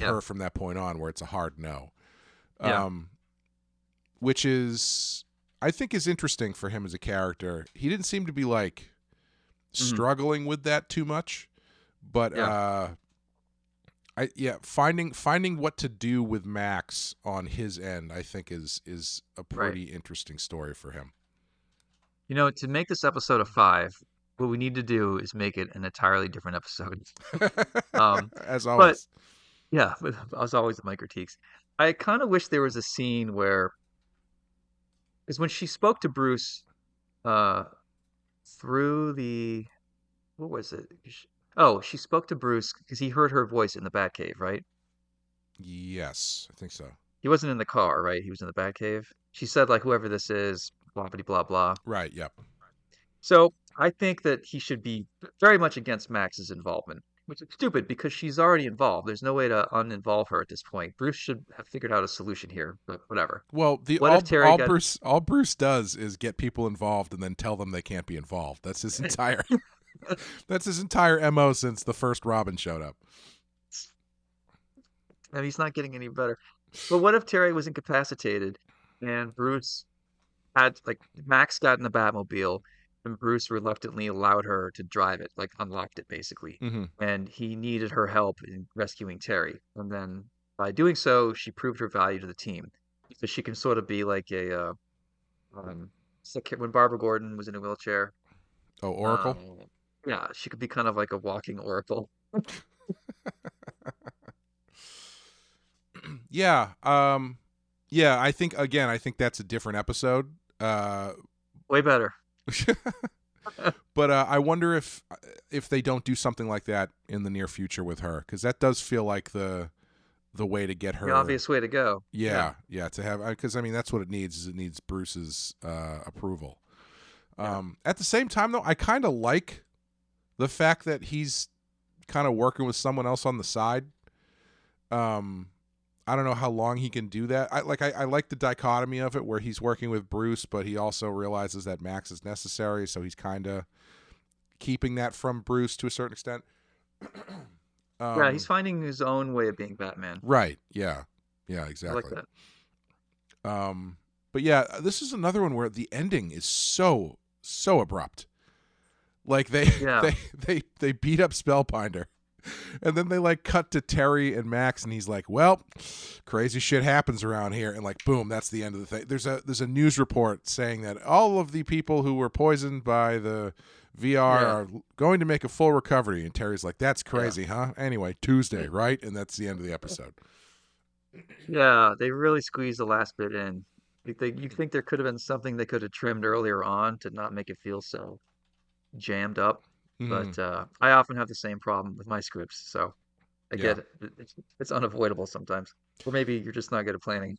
her from that point on, where it's a hard no. Which is, I think, is interesting for him as a character. He didn't seem to be like struggling with that too much, but I finding what to do with Max on his end, I think is a Right. pretty interesting story for him. To make this episode a 5, what we need to do is make it an entirely different episode. Um, As but always. yeah, as always, my critiques. I kind of wish there was a scene where, because when she spoke to Bruce, uh, through the, what was it? Oh, she spoke to Bruce because he heard her voice in the Batcave, right? Yes, I think so. He wasn't in the car, right? He was in the Batcave. She said like, whoever this is, blah blah blah blah. Right. Yep. So I think that he should be very much against Max's involvement, which is stupid because she's already involved. There's no way to uninvolve her at this point. Bruce should have figured out a solution here, but whatever. Well, What if Terry got all Bruce does is get people involved and then tell them they can't be involved. That's his entire that's his entire MO since the first Robin showed up. and he's not getting any better. But what if Terry was incapacitated and Bruce had like Max got in the Batmobile and Bruce reluctantly allowed her to drive it, like unlocked it basically. Mm-hmm. And he needed her help in rescuing Terry. And then by doing so, she proved her value to the team. So she can sort of be like when Barbara Gordon was in a wheelchair. Oh, Oracle? Yeah, she could be kind of like a walking oracle. Yeah. Yeah, I think that's a different episode. Way better. But I wonder if they don't do something like that in the near future with her, because that does feel like the way to get her. The obvious way to go. Yeah, to have, because I mean that's what it needs. Is it needs Bruce's approval. At the same time, though, I kind of like the fact that he's kind of working with someone else on the side. I don't know how long he can do that. I like the dichotomy of it where he's working with Bruce, but he also realizes that Max is necessary, so he's kind of keeping that from Bruce to a certain extent. Yeah, he's finding his own way of being Batman. Right. Yeah. Yeah, exactly. I like that. But yeah, this is another one where the ending is so abrupt. Like they beat up Spellbinder. And then they like cut to Terry and Max, and he's like, "Well, crazy shit happens around here," and like, boom, that's the end of the thing. There's a news report saying that all of the people who were poisoned by the VR are going to make a full recovery, and Terry's like, "That's crazy, huh?" Anyway, Tuesday, right? And that's the end of the episode. Yeah, they really squeezed the last bit in. You think there could have been something they could have trimmed earlier on to not make it feel so jammed up. But I often have the same problem with my scripts, so I get it. It's unavoidable sometimes. Or maybe you're just not good at planning.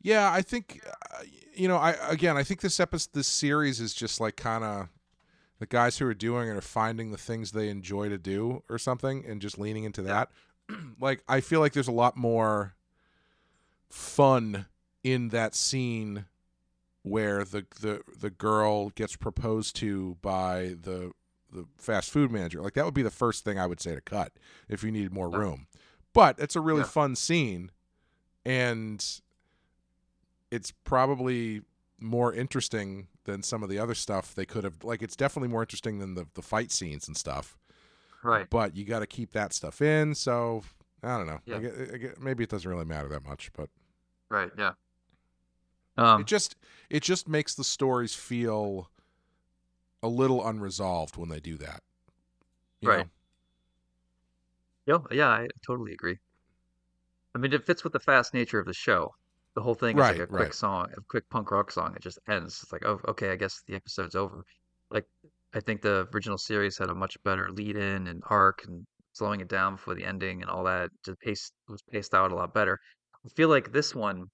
Yeah, I think I think this series is just like kind of the guys who are doing it are finding the things they enjoy to do or something and just leaning into that. Like I feel like there's a lot more fun in that scene where the girl gets proposed to by the fast food manager. Like that would be the first thing I would say to cut if you needed more room. But it's a really fun scene, and it's probably more interesting than some of the other stuff they could have. Like it's definitely more interesting than the fight scenes and stuff. Right. But you got to keep that stuff in. So I don't know. Yeah. Maybe it doesn't really matter that much, but right. Yeah. It just makes the stories feel a little unresolved when they do that. Right. Yeah, I totally agree. I mean, it fits with the fast nature of the show. The whole thing is like a quick song, a quick punk rock song. It just ends. It's like, oh, okay, I guess the episode's over. Like, I think the original series had a much better lead in and arc and slowing it down before the ending and all that. Was paced out a lot better. I feel like this one,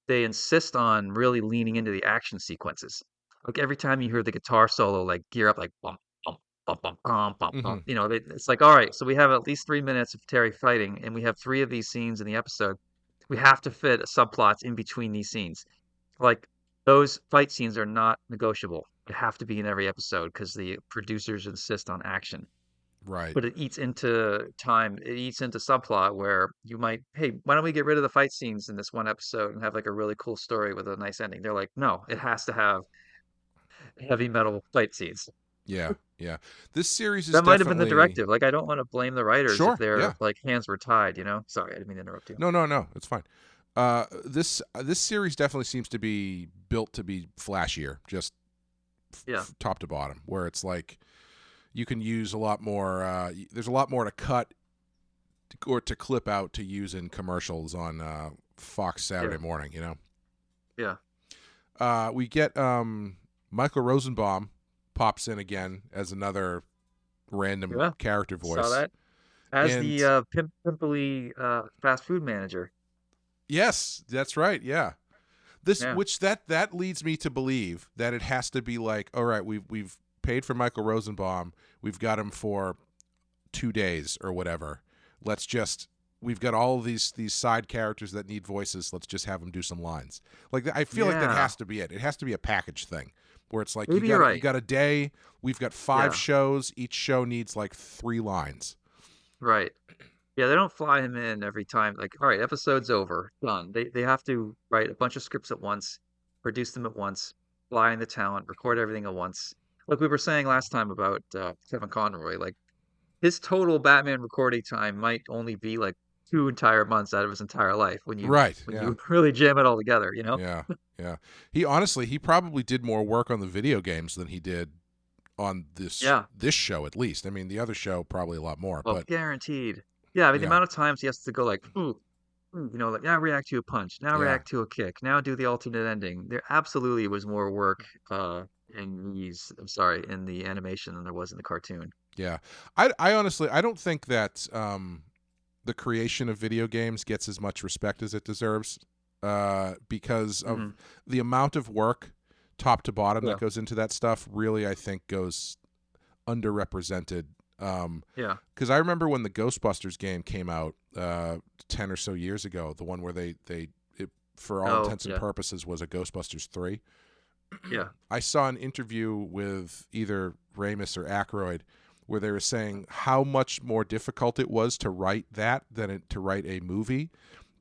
they insist on really leaning into the action sequences. Like every time you hear the guitar solo, like gear up, like bump, bump, bump, bump, bump, bump, bump. It's like, all right, so we have at least 3 minutes of Terry fighting, and we have 3 of these scenes in the episode. We have to fit subplots in between these scenes. Like those fight scenes are not negotiable. They have to be in every episode because the producers insist on action. Right. But it eats into time. It eats into subplot where you might, hey, why don't we get rid of the fight scenes in this one episode and have like a really cool story with a nice ending? They're like, no, it has to have heavy metal fight scenes. Yeah, yeah. This series is That might have been the definitely directive. Like, I don't want to blame the writers if sure. Yeah. their like hands were tied. Sorry, I didn't mean to interrupt you. No, no, no. It's fine. This series definitely seems to be built to be flashier, just Yeah, top to bottom, where it's like you can use a lot more. There's a lot more to cut or to clip out to use in commercials on Fox Saturday yeah, morning. yeah, We get Michael Rosenbaum pops in again as another random yeah. character Saw voice, that as and the pimply fast food manager. yes, that's right. Yeah, this Yeah, which that leads me to believe that it has to be like, all right, we've paid for Michael Rosenbaum, we've got him for 2 days or whatever. We've got all of these side characters that need voices. Let's just have them do some lines. Like I feel like that yeah. has to be it. It has to be a package thing where it's like Maybe you're you right. got a day. We've got 5 Yeah, shows. Each show needs like 3 lines. right. Yeah, they don't fly him in every time. Like, all right, episode's over, done. They have to write a bunch of scripts at once, produce them at once, fly in the talent, record everything at once. Like we were saying last time about Kevin Conroy, like his total Batman recording time might only be like 2 entire months out of his entire life when you Right. when Yeah. you really jam it all together, Yeah. Yeah. He probably did more work on the video games than he did on Yeah, this show at least. I mean, the other show probably a lot more, well, but guaranteed. Yeah, I mean the yeah. amount of times he has to go like, ooh, like now react to a punch, now Yeah. react to a kick, now do the alternate ending. There absolutely was more work in the animation than there was in the cartoon. Yeah. I honestly I don't think that the creation of video games gets as much respect as it deserves because of Hmm. the amount of work top to bottom that Yeah, goes into that stuff really I think goes underrepresented. yeah. Because I remember when the Ghostbusters game came out 10 or so years ago, the one where it, for all Oh, intents and yeah, purposes, was a Ghostbusters 3. yeah. I saw an interview with either Ramis or Aykroyd where they were saying how much more difficult it was to write that than to write a movie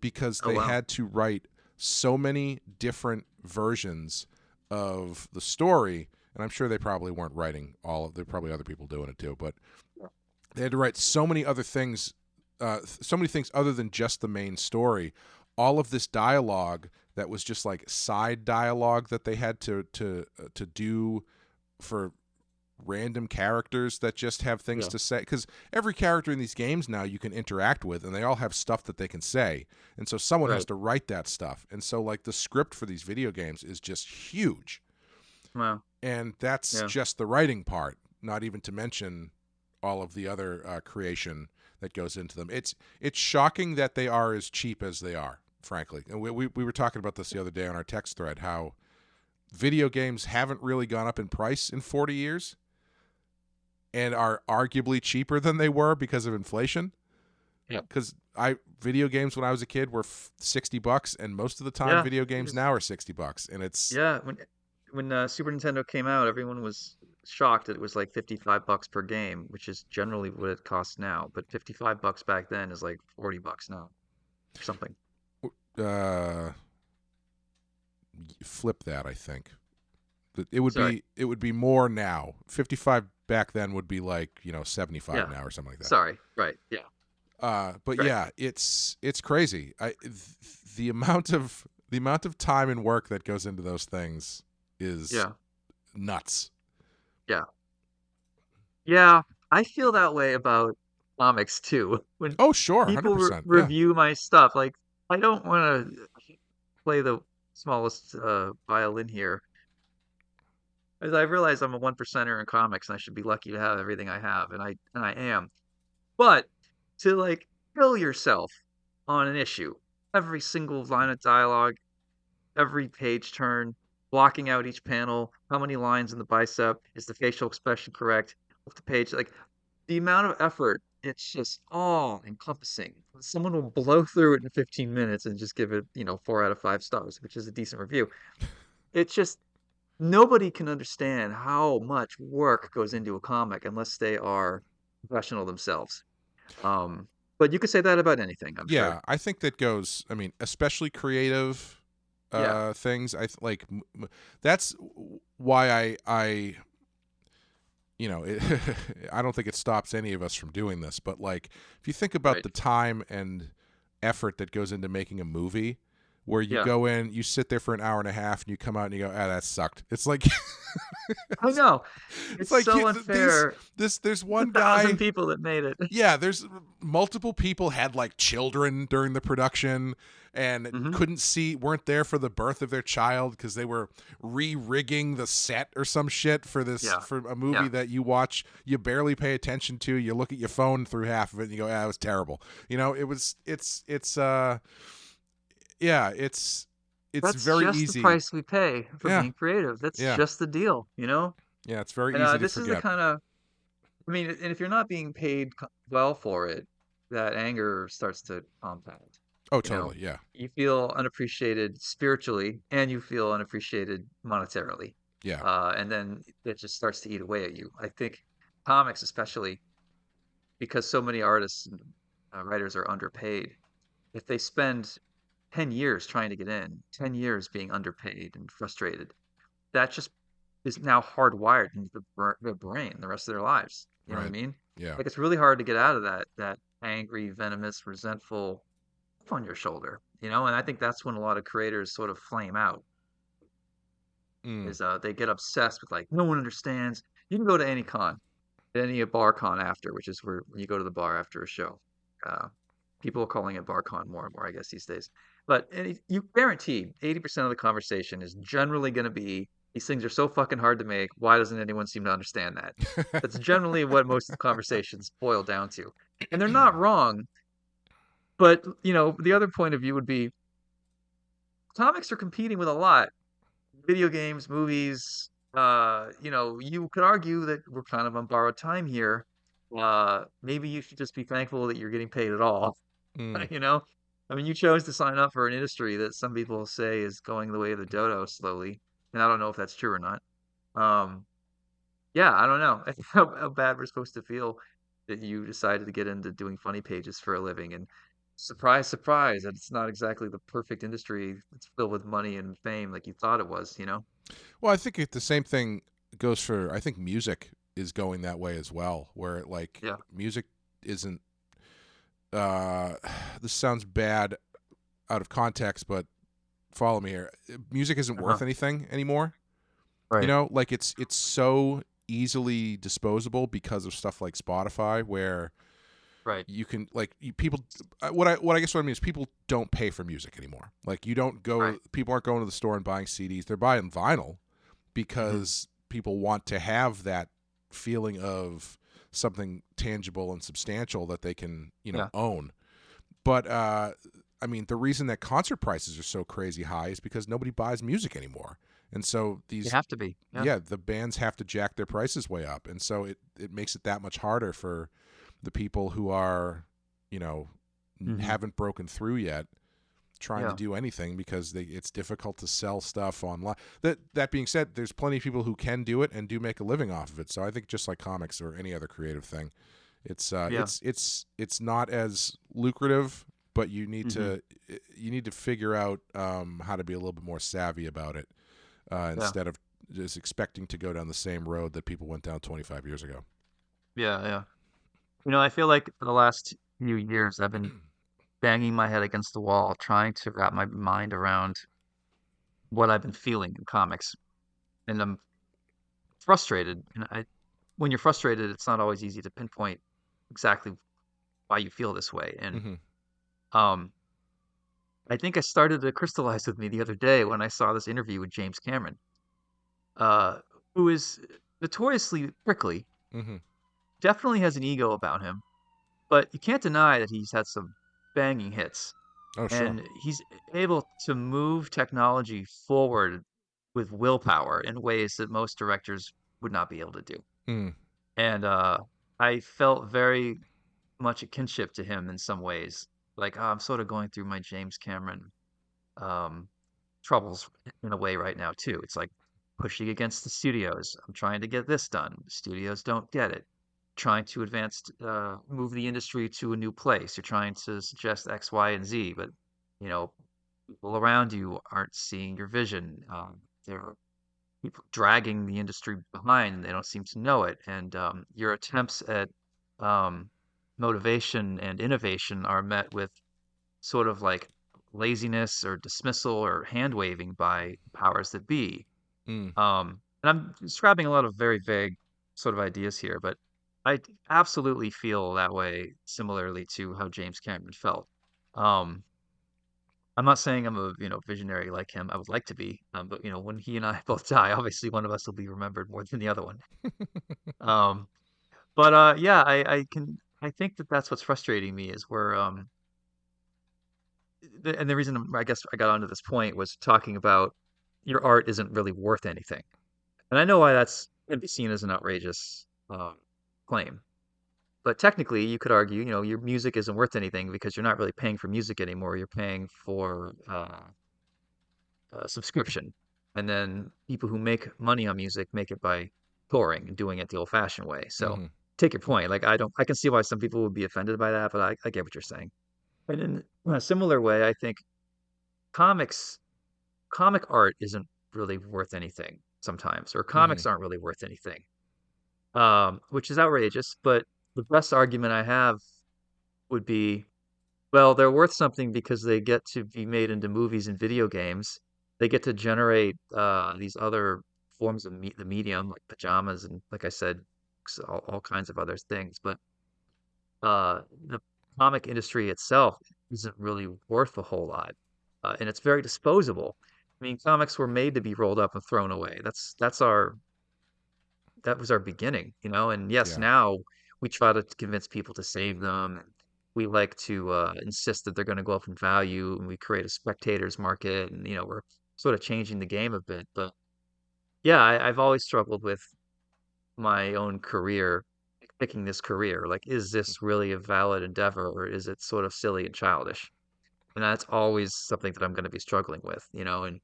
because Oh, they wow. had to write so many different versions of the story. And I'm sure they probably weren't writing there were probably other people doing it too, but they had to write so many other things, so many things other than just the main story. All of this dialogue that was just like side dialogue that they had to do for random characters that just have things Yeah, to say, because every character in these games now you can interact with and they all have stuff that they can say, and so someone has right. to write that stuff, and so like the script for these video games is just huge, Wow. and that's Yeah. just the writing part, not even to mention all of the other creation that goes into them. It's shocking that they are as cheap as they are, frankly. And we were talking about this the other day on our text thread, how video games haven't really gone up in price in 40 years and are arguably cheaper than they were because of inflation. Yeah. Because video games when I was a kid were $60, and most of the time Yeah. video It games was, now are $60, and it's yeah. When Super Nintendo came out, everyone was shocked that it was like $55 per game, which is generally what it costs now. But $55 back then is like $40 now, or something. uh, flip that. I think Sorry. it would be more now. 55 back then would be like 75 Yeah. now or something like that. Sorry. Right. Yeah. But Right. yeah, it's crazy. The amount of time and work that goes into those things is Yeah. nuts. Yeah. Yeah. I feel that way about comics too. When Oh, sure, people 100%. Yeah. review my stuff, like I don't want to play the smallest violin here. As I realize I'm a one percenter in comics and I should be lucky to have everything I have, and I am. But to like kill yourself on an issue, every single line of dialogue, every page turn, blocking out each panel, how many lines in the bicep, is the facial expression correct, off the page, like the amount of effort, it's just all encompassing. Someone will blow through it in 15 minutes and just give it, 4 out of 5 stars, which is a decent review. It's just nobody can understand how much work goes into a comic unless they are professional themselves. Um, but you could say that about anything, I'm sure. Yeah, I think that goes. I mean, especially creative Yeah, things. That's why you know, I don't think it stops any of us from doing this, but like if you think about Right. the time and effort that goes into making a movie, where you Yeah. go in, you sit there for an hour and a half, and you come out and you go, "Ah, that sucked." It's like, I know. it's It's like so unfair. there's It's a one thousand guy. people that made it. Yeah, there's multiple people had like children during the production and Hmm. weren't there for the birth of their child because they were re-rigging the set or some shit Yeah. for a movie Yeah. that you watch, you barely pay attention to, you look at your phone through half of it and you go, "Ah, it was terrible." You know, yeah, it's That's very just the easy. price we pay for Yeah. being creative. That's Yeah. just the deal, you know? Yeah, it's very And easy to this is the forget. kind of, I mean, and if you're not being paid well for it, that anger starts to compound. Oh, You know, totally. Yeah. you feel unappreciated spiritually and you feel unappreciated monetarily. Yeah. And then it just starts to eat away at you. I think comics, especially because so many artists and writers are underpaid, if they spend 10 years trying to get in, 10 years being underpaid and frustrated, that just is now hardwired into their brain the rest of their lives. You know what I Right. mean? Yeah. Like it's really hard to get out of that angry, venomous, resentful chip on your shoulder, you know? And I think that's when a lot of creators sort of flame out Mm. is they get obsessed with like no one understands. You can go to any con, any a bar con after, which is where you go to the bar after a show. Uh, People are calling it bar con more and more, I guess, these days. But you guaranteed 80% of the conversation is generally going to be these things are so fucking hard to make. Why doesn't anyone seem to understand that? That's generally what most of the conversations boil down to. And they're not wrong. But, the other point of view would be comics are competing with a lot. Video games, movies, you could argue that we're kind of on borrowed time here. Maybe you should just be thankful that you're getting paid at all. Mm. You know? I mean, you chose to sign up for an industry that some people say is going the way of the dodo slowly, and I don't know if that's true or not. Um, yeah, I don't know how bad we're supposed to feel that you decided to get into doing funny pages for a living, and surprise, surprise, that it's not exactly the perfect industry that's filled with money and fame like you thought it was, you know? Well, I think the same thing goes for. I think music is going that way as well, where like Yeah. music isn't. Uh, this sounds bad out of context, but follow me here. Music isn't Uh-huh. worth anything anymore. You Right. know, like it's so easily disposable because of stuff like Spotify, where Right. you can people. What I guess what I mean is people don't pay for music anymore. Like you don't go. Right. People aren't going to the store and buying CDs. They're buying vinyl Hmm. because people want to have that feeling of something tangible and substantial that they can Yeah. own. But I mean, the reason that concert prices are so crazy high is because nobody buys music anymore, and so You these have to be. Yeah. yeah, the bands have to jack their prices way up, and so it makes it that much harder for the people who are Hmm. haven't broken through yet trying to Yeah. do anything because it's difficult to sell stuff online. That being said, there's plenty of people who can do it and do make a living off of it. So I think just like comics or any other creative thing, it's Yeah. it's not as lucrative, but Hmm. you need to figure out how to be a little bit more savvy about it Yeah. instead of just expecting to go down the same road that people went down 25 years ago. Yeah. Yeah. I feel like for the last few years, I've been banging my head against the wall, trying to wrap my mind around what I've been feeling in comics. And I'm frustrated. And when you're frustrated, it's not always easy to pinpoint exactly why you feel this way. And Hmm. um, I think I started to crystallize with me the other day when I saw this interview with James Cameron, uh, who is notoriously prickly, Hmm. definitely has an ego about him, but you can't deny that he's had some banging hits. Oh, sure. And he's able to move technology forward with willpower in ways that most directors would not be able to do. Mm. And I felt very much a kinship to him in some ways. Like, I'm sort of going through my James Cameron um, troubles in a way right now too. It's like pushing against the studios. I'm trying to get this done. The studios don't get it. Trying to move the industry to a new place. You're trying to suggest X, Y, and Z, but you know, people around you aren't seeing your vision. They're people dragging the industry behind, and they don't seem to know it. And your attempts at um, motivation and innovation are met with sort of like laziness or dismissal or hand waving by powers that be. Mm. And I'm describing a lot of very vague sort of ideas here, but I absolutely feel that way similarly to how James Cameron felt. Um, I'm not saying I'm a visionary like him. I would like to be, but when he and I both die, obviously one of us will be remembered more than the other one. Um, but yeah, I think that that's what's frustrating me is where and the reason I guess I got onto this point was talking about your art isn't really worth anything. And I know why that's can be seen as an outrageous claim. But technically, you could argue, your music isn't worth anything because you're not really paying for music anymore. You're paying for a subscription. And then people who make money on music make it by touring and doing it the old-fashioned way. So Hmm. take your point. Like I can see why some people would be offended by that, but I get what you're saying. And in a similar way, I think comics comic art isn't really worth anything sometimes, or Hmm. comics aren't really worth anything, which is outrageous. But the best argument I have would be, well, they're worth something because they get to be made into movies and video games. They get to generate these other forms of the medium, like pajamas and, like I said, all kinds of other things. But the comic industry itself isn't really worth a whole lot, and it's very disposable. I mean, comics were made to be rolled up and thrown away. That was our beginning, And yes, Yeah. now we try to convince people to save them. And we like to insist that they're going to go up in value, and we create a spectators market, and we're sort of changing the game a bit. But yeah, I've always struggled with my own career, picking this career. Like, is this really a valid endeavor, or is it sort of silly and childish? And that's always something that I'm going to be struggling with. And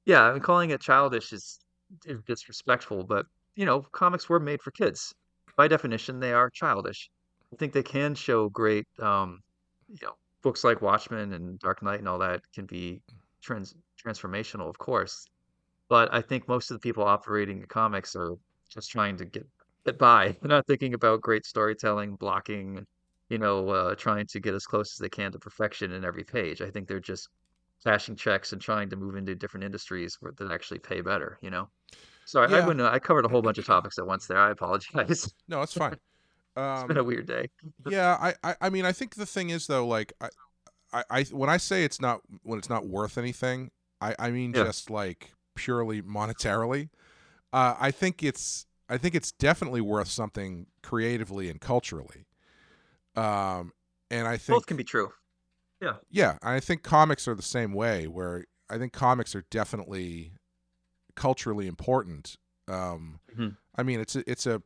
yeah, I mean, calling it childish is disrespectful, but comics were made for kids. By definition, they are childish. I think they can show great, books like Watchmen and Dark Knight and all that can be transformational, of course. But I think most of the people operating in comics are just trying to get by. They're not thinking about great storytelling, blocking, trying to get as close as they can to perfection in every page. I think they're just cashing checks and trying to move into different industries that actually pay better. Sorry, Yeah. I covered a whole bunch of topics at once there. I apologize. No, it's fine. It's been a Um, weird day. yeah. I mean, I think the thing is though, like, when I say when it's not worth anything, I mean Yeah. just like purely monetarily. I think it's definitely worth something creatively and culturally. Um, and I Both can think be true. Yeah. yeah, I think comics are the same way. Where I think comics are definitely culturally important. Um, Hmm. I mean, it's a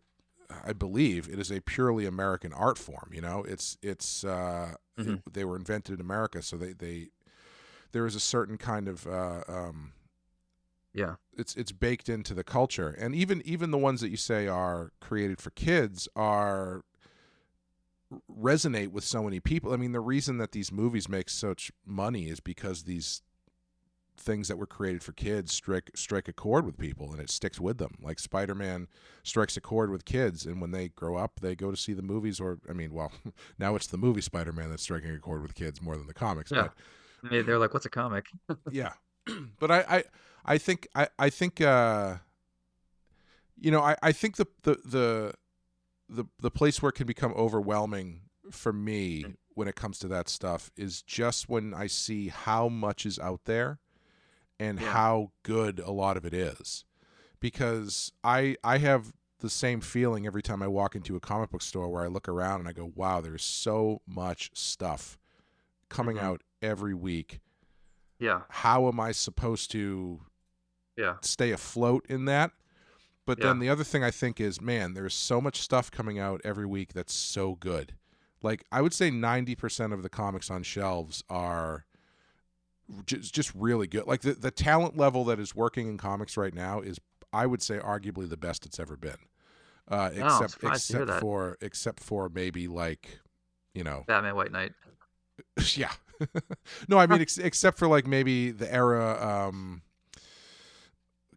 I believe it is a purely American art form. Hmm. They were invented in America, so there is a certain kind of Yeah. it's baked into the culture, and even the ones that you say are created for kids are resonate with so many people. I mean, the reason that these movies make such money is because these things that were created for kids strike a chord with people, and it sticks with them. Like Spider-Man strikes a chord with kids, and when they grow up, they go to see the movies. Or I mean, well, now it's the movie Spider-Man that's striking a chord with kids more than the comics. Yeah. But They're like, what's a comic? yeah, but I think I think the place where it can become overwhelming for me when it comes to that stuff is just when I see how much is out there and Yeah. how good a lot of it is. Because I have the same feeling every time I walk into a comic book store where I look around and I go, wow, there's so much stuff coming Hmm. out every week. Yeah. How am I supposed to Yeah. stay afloat in that? But then Yeah. the other thing I think is, man, there's so much stuff coming out every week that's so good. Like, I would say 90% of the comics on shelves are just really good. Like, the talent level that is working in comics right now is, I would say, arguably the best it's ever been. Oh, I'm surprised to hear that. Except for maybe, like, you know, Batman White Knight. yeah. No, I mean, except for like maybe the era,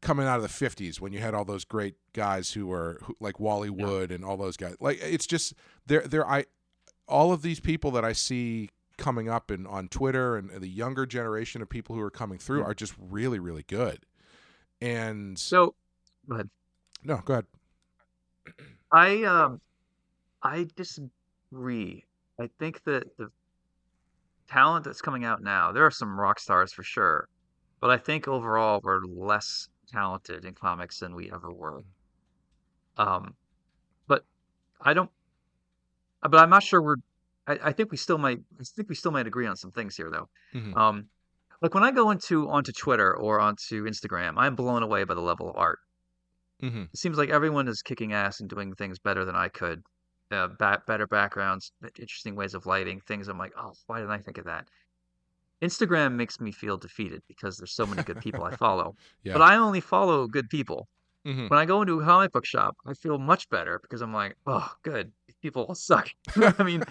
coming out of the 50s when you had all those great guys who like Wally Wood and all those guys. Like, it's just all of these people that I see coming up on Twitter and the younger generation of people who are coming through are just really, really good. And so, go ahead. No, go ahead. I disagree. I think that the talent that's coming out now, there are some rock stars for sure, but I think overall we're less talented in comics than we ever were. But I don't. But I'm not sure I think we still might. I think we still might agree on some things here, though. Mm-hmm. Like when I go onto Twitter or onto Instagram, I'm blown away by the level of art. Mm-hmm. It seems like everyone is kicking ass and doing things better than I could. Better backgrounds, interesting ways of lighting, things I'm like, oh, why didn't I think of that? Instagram makes me feel defeated because there's so many good people I follow. Yeah. But I only follow good people. Mm-hmm. When I go into a comic book shop, I feel much better because I'm like, oh, good. These people all suck. I mean,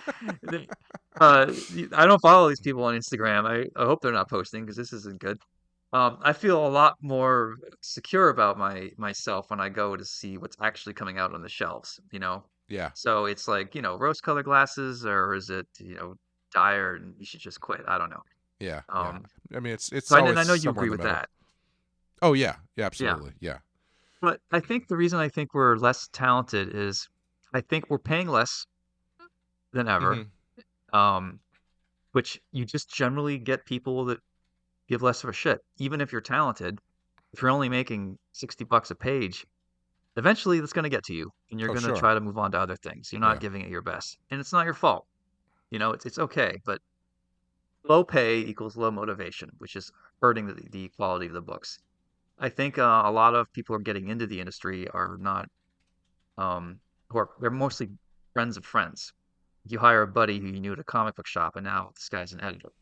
I don't follow these people on Instagram. I hope they're not posting because this isn't good. I feel a lot more secure about myself when I go to see what's actually coming out on the shelves, you know? Yeah. So it's like, rose-colored glasses, or is it, dire and you should just quit? I don't know. Yeah. I mean, it's so always I know you somewhere agree in the with middle. that. Oh, yeah. Yeah, absolutely. Yeah. But I think the reason I think we're less talented is I think we're paying less than ever, which you just generally get people that give less of a shit. Even if you're talented, if you're only making $60 a page, eventually that's going to get to you, and you're going to try to move on to other things. You're not giving it your best, and it's not your fault. It's okay, but low pay equals low motivation, which is hurting the quality of the books. I think a lot of people who are getting into the industry are not, they're mostly friends of friends. You hire a buddy who you knew at a comic book shop, and now this guy's an editor.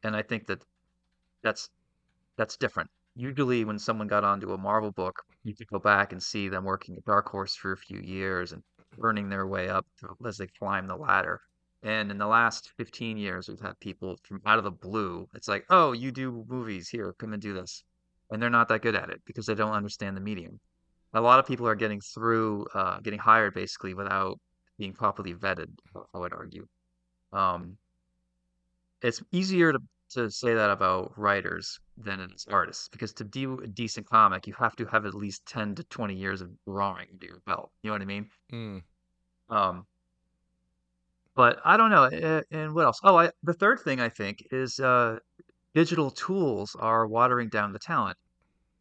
And I think that's different. Usually when someone got onto a Marvel book, you could go back and see them working at Dark Horse for a few years and earning their way up as they climb the ladder. And in the last 15 years, we've had people from out of the blue. It's like, oh, you do movies, here, come and do this. And they're not that good at it because they don't understand the medium. A lot of people are getting hired basically without being properly vetted, I would argue. It's easier to say that about writers than it is artists, because to do a decent comic, you have to have at least 10 to 20 years of drawing under your belt. You know what I mean? Mm. But I don't know. And what else? Oh, the third thing I think is digital tools are watering down the talent.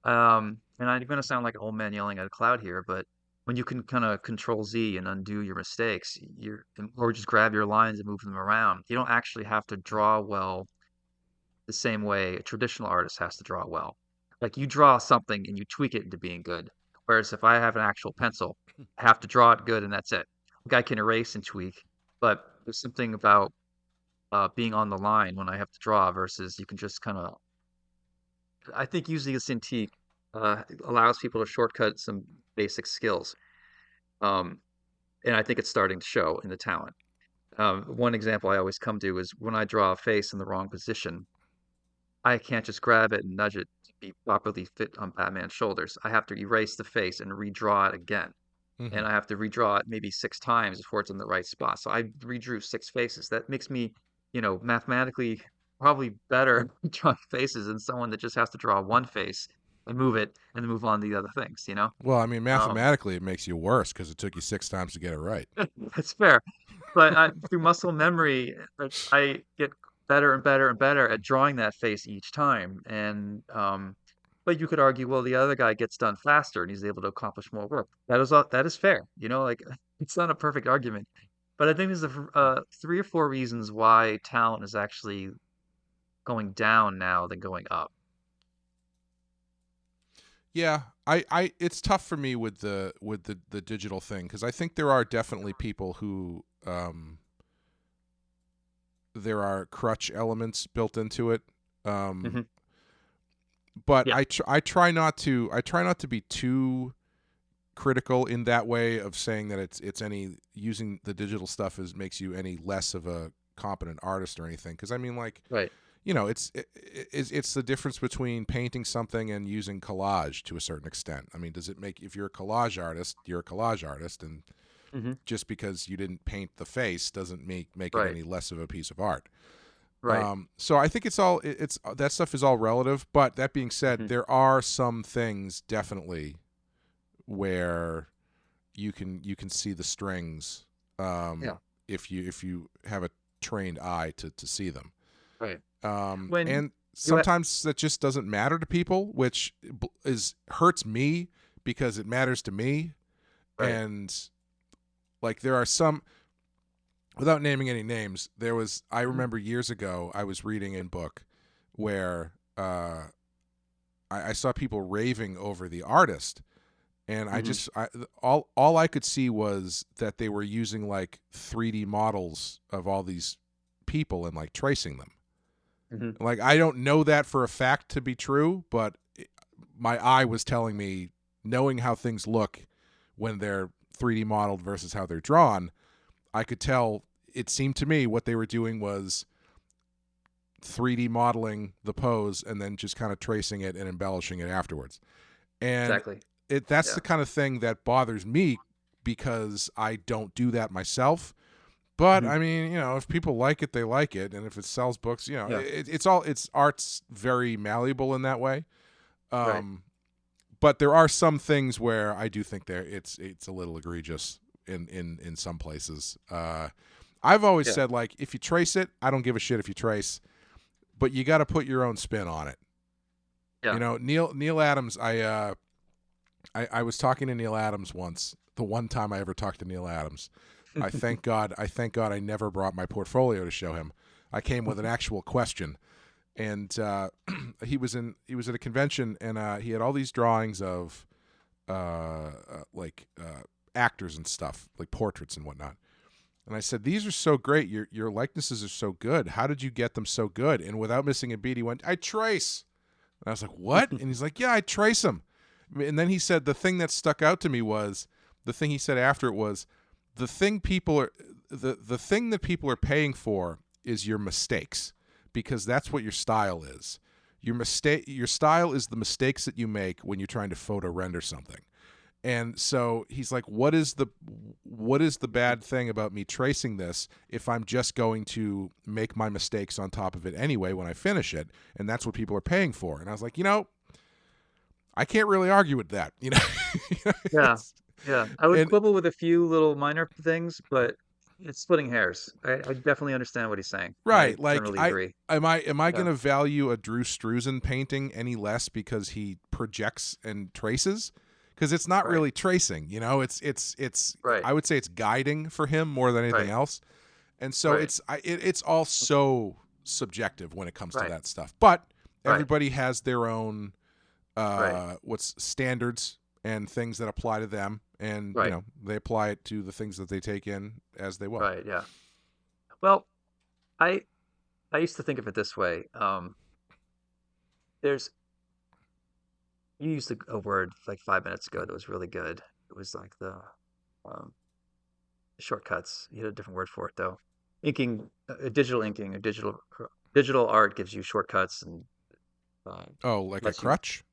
And I'm going to sound like an old man yelling at a cloud here, but when you can kind of control Z and undo your mistakes, or just grab your lines and move them around, you don't actually have to draw well the same way a traditional artist has to draw well. Like you draw something and you tweak it into being good. Whereas if I have an actual pencil, I have to draw it good and that's it. A guy can erase and tweak, but there's something about being on the line when I have to draw versus you can just kind of. I think using a Cintiq allows people to shortcut some basic skills. And I think it's starting to show in the talent. One example I always come to is when I draw a face in the wrong position, I can't just grab it and nudge it to be properly fit on Batman's shoulders. I have to erase the face and redraw it again. Mm-hmm. And I have to redraw it maybe 6 times before it's in the right spot. So I redrew 6 faces. That makes me, mathematically probably better drawing faces than someone that just has to draw one face and move it and then move on to the other things, Well, I mean, mathematically, it makes you worse because it took you 6 times to get it right. That's fair. But through muscle memory, I get better and better and better at drawing that face each time. And but you could argue, well, the other guy gets done faster and he's able to accomplish more work. That is fair. Like it's not a perfect argument. But I think there's 3 or 4 reasons why talent is actually going down now than going up. Yeah, I it's tough for me with the digital thing because I think there are definitely people who there are crutch elements built into it. Mm-hmm. But Yeah. I try not to be too critical in that way of saying that it's any using the digital stuff makes you any less of a competent artist or anything, because I mean, like, Right. it's the difference between painting something and using collage to a certain extent. I mean, does it make, if you're a collage artist, you're a collage artist, and Hmm. just because you didn't paint the face doesn't make it Right. any less of a piece of art. Right. So I think it's that stuff is all relative. But that being said, Hmm. there are some things definitely where you can see the strings, Yeah. if you have a trained eye to see them. Right. When And you ha- sometimes that just doesn't matter to people, which hurts me because it matters to me. right. And like there are some, without naming any names, I Mhm. remember years ago I was reading a book where I saw people raving over the artist, and Mhm. all I could see was that they were using like 3D models of all these people and like tracing them. Mhm. Like I don't know that for a fact to be true, but my eye was telling me, knowing how things look when they're 3D modeled versus how they're drawn, I could tell. It seemed to me what they were doing was 3D modeling the pose and then just kind of tracing it and embellishing it afterwards. And Exactly. that's Yeah. the kind of thing that bothers me because I don't do that myself. But Mhm. I mean, if people like it, they like it, and if it sells books, Yeah. it's art's very malleable in that way. Right. Um, but there are some things where I do think it's a little egregious in some places. I've always Yeah. said, like, if you trace it, I don't give a shit if you trace, but you got to put your own spin on it. Yeah. Neil Adams. I was talking to Neil Adams once. The one time I ever talked to Neil Adams. I thank God I never brought my portfolio to show him. I came with an actual question, and he was at a convention, and he had all these drawings of actors and stuff, like portraits and whatnot. And I said, "These are so great. Your likenesses are so good. How did you get them so good?" And without missing a beat, he went, "I trace." And I was like, "What?" And he's like, "Yeah, I trace them." And then he said the thing that stuck out to me was the thing he said after it was the thing that people are paying for is your mistakes, because that's what your style is. Your style is the mistakes that you make when you're trying to photo render something. And so he's like, what is the bad thing about me tracing this if I'm just going to make my mistakes on top of it anyway when I finish it? And that's what people are paying for. And I was like, I can't really argue with that. Yeah. Yeah. I would And quibble with a few little minor things, but it's splitting hairs. I definitely understand what he's saying, and I right, like generally agree. am I Yeah. going to value a Drew Struzan painting any less because he projects and traces? Because it's not Right. really tracing, it's Right. I would say it's guiding for him more than anything Right. else. And so Right. it's all so subjective when it comes to Right. that stuff. But Right. everybody has their own Right. what's standards and things that apply to them, and Right. they apply it to the things that they take in as they will. Right. Yeah. Well, I I used to think of it this way. There's you used a word like 5 minutes ago that was really good. It was like the um, shortcuts. You had a different word for it though. Inking, digital inking, or digital art gives you shortcuts and uh, Oh, like a lets you. crutch?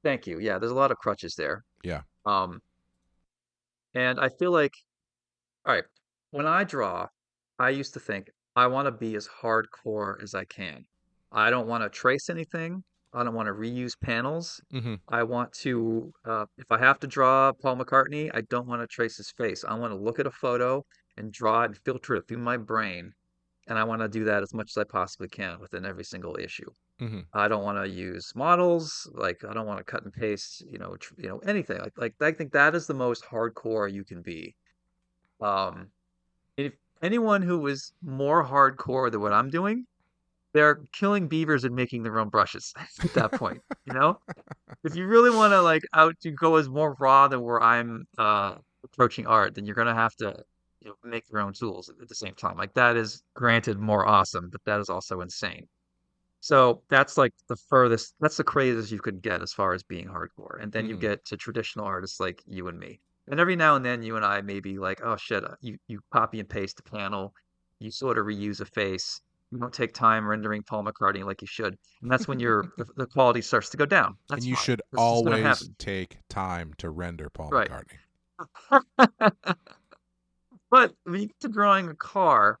Thank you. Yeah, there's a lot of crutches there. Yeah. Um, and I feel like, all right, when I draw, I used to think I want to be as hardcore as I can. I don't want to trace anything. I don't want to reuse panels. Mm-hmm. I want to, if I have to draw Paul McCartney, I don't want to trace his face. I want to look at a photo and draw it and filter it through my brain. And I want to do that as much as I possibly can within every single issue. Mm-hmm. I don't want to use models. Like I don't want to cut and paste, anything. Like I think that is the most hardcore you can be. Um, if anyone who is more hardcore than what I'm doing, they're killing beavers and making their own brushes at that point, you know? If you really want to like out to go as more raw than where I'm approaching art, then you're gonna have to make your own tools at the same time. Like that is granted more awesome, but that is also insane. So that's like that's the craziest you could get as far as being hardcore. And then you Mm-hmm. get to traditional artists like you and me. And every now and then you and I may be like, oh shit, you copy and paste a panel, you sort of reuse a face. You don't take time rendering Paul McCartney like you should, and that's when the quality starts to go down. And That's you fine. should That's just going to always happen. take time to render Paul Right. McCartney. But when you get to drawing a car,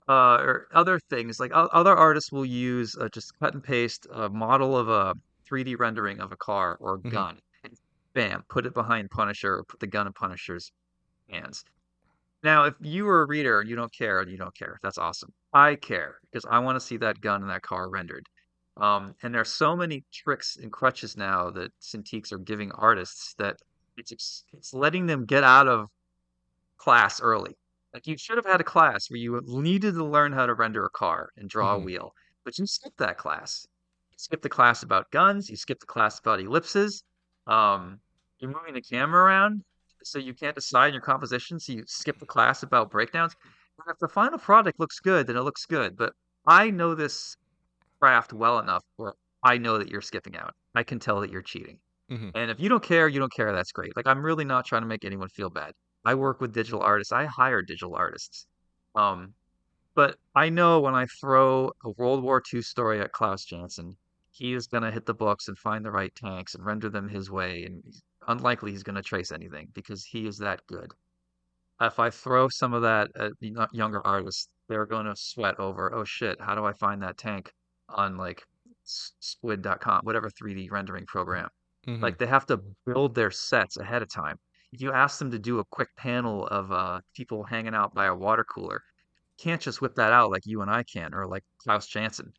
or other things, like other artists will use just cut and paste a model of a 3D rendering of a car or a Hmm. gun, and bam, put it behind Punisher, or put the gun in Punisher's hands. Now, if you were a reader and you don't care, you don't care. That's awesome. I care because I want to see that gun and that car rendered. And there's so many tricks and crutches now that Cintiqs are giving artists that it's letting them get out of class early. Like you should have had a class where you needed to learn how to render a car and draw a Hmm. wheel, but you skipped that class. You skipped the class about guns. You skipped the class about ellipses. Um, you're moving the camera around, so you can't decide your composition. So you skip the class about breakdowns. And if the final product looks good, then it looks good. But I know this craft well enough where I know that you're skipping out. I can tell that you're cheating. Hmm. And if you don't care, you don't care. That's great. Like I'm really not trying to make anyone feel bad. I work with digital artists. I hire digital artists. Um, but I know when I throw a World War II story at Klaus Janson, he is gonna hit the books and find the right tanks and render them his way, and unlikely he's gonna trace anything because he is that good. If I throw some of that at the younger artists, they're gonna sweat over, oh shit, how do I find that tank on like squid.com, whatever 3D rendering program. Hmm. Like they have to build their sets ahead of time. If you ask them to do a quick panel of people hanging out by a water cooler, you can't just whip that out like you and I can, or like Klaus Janson.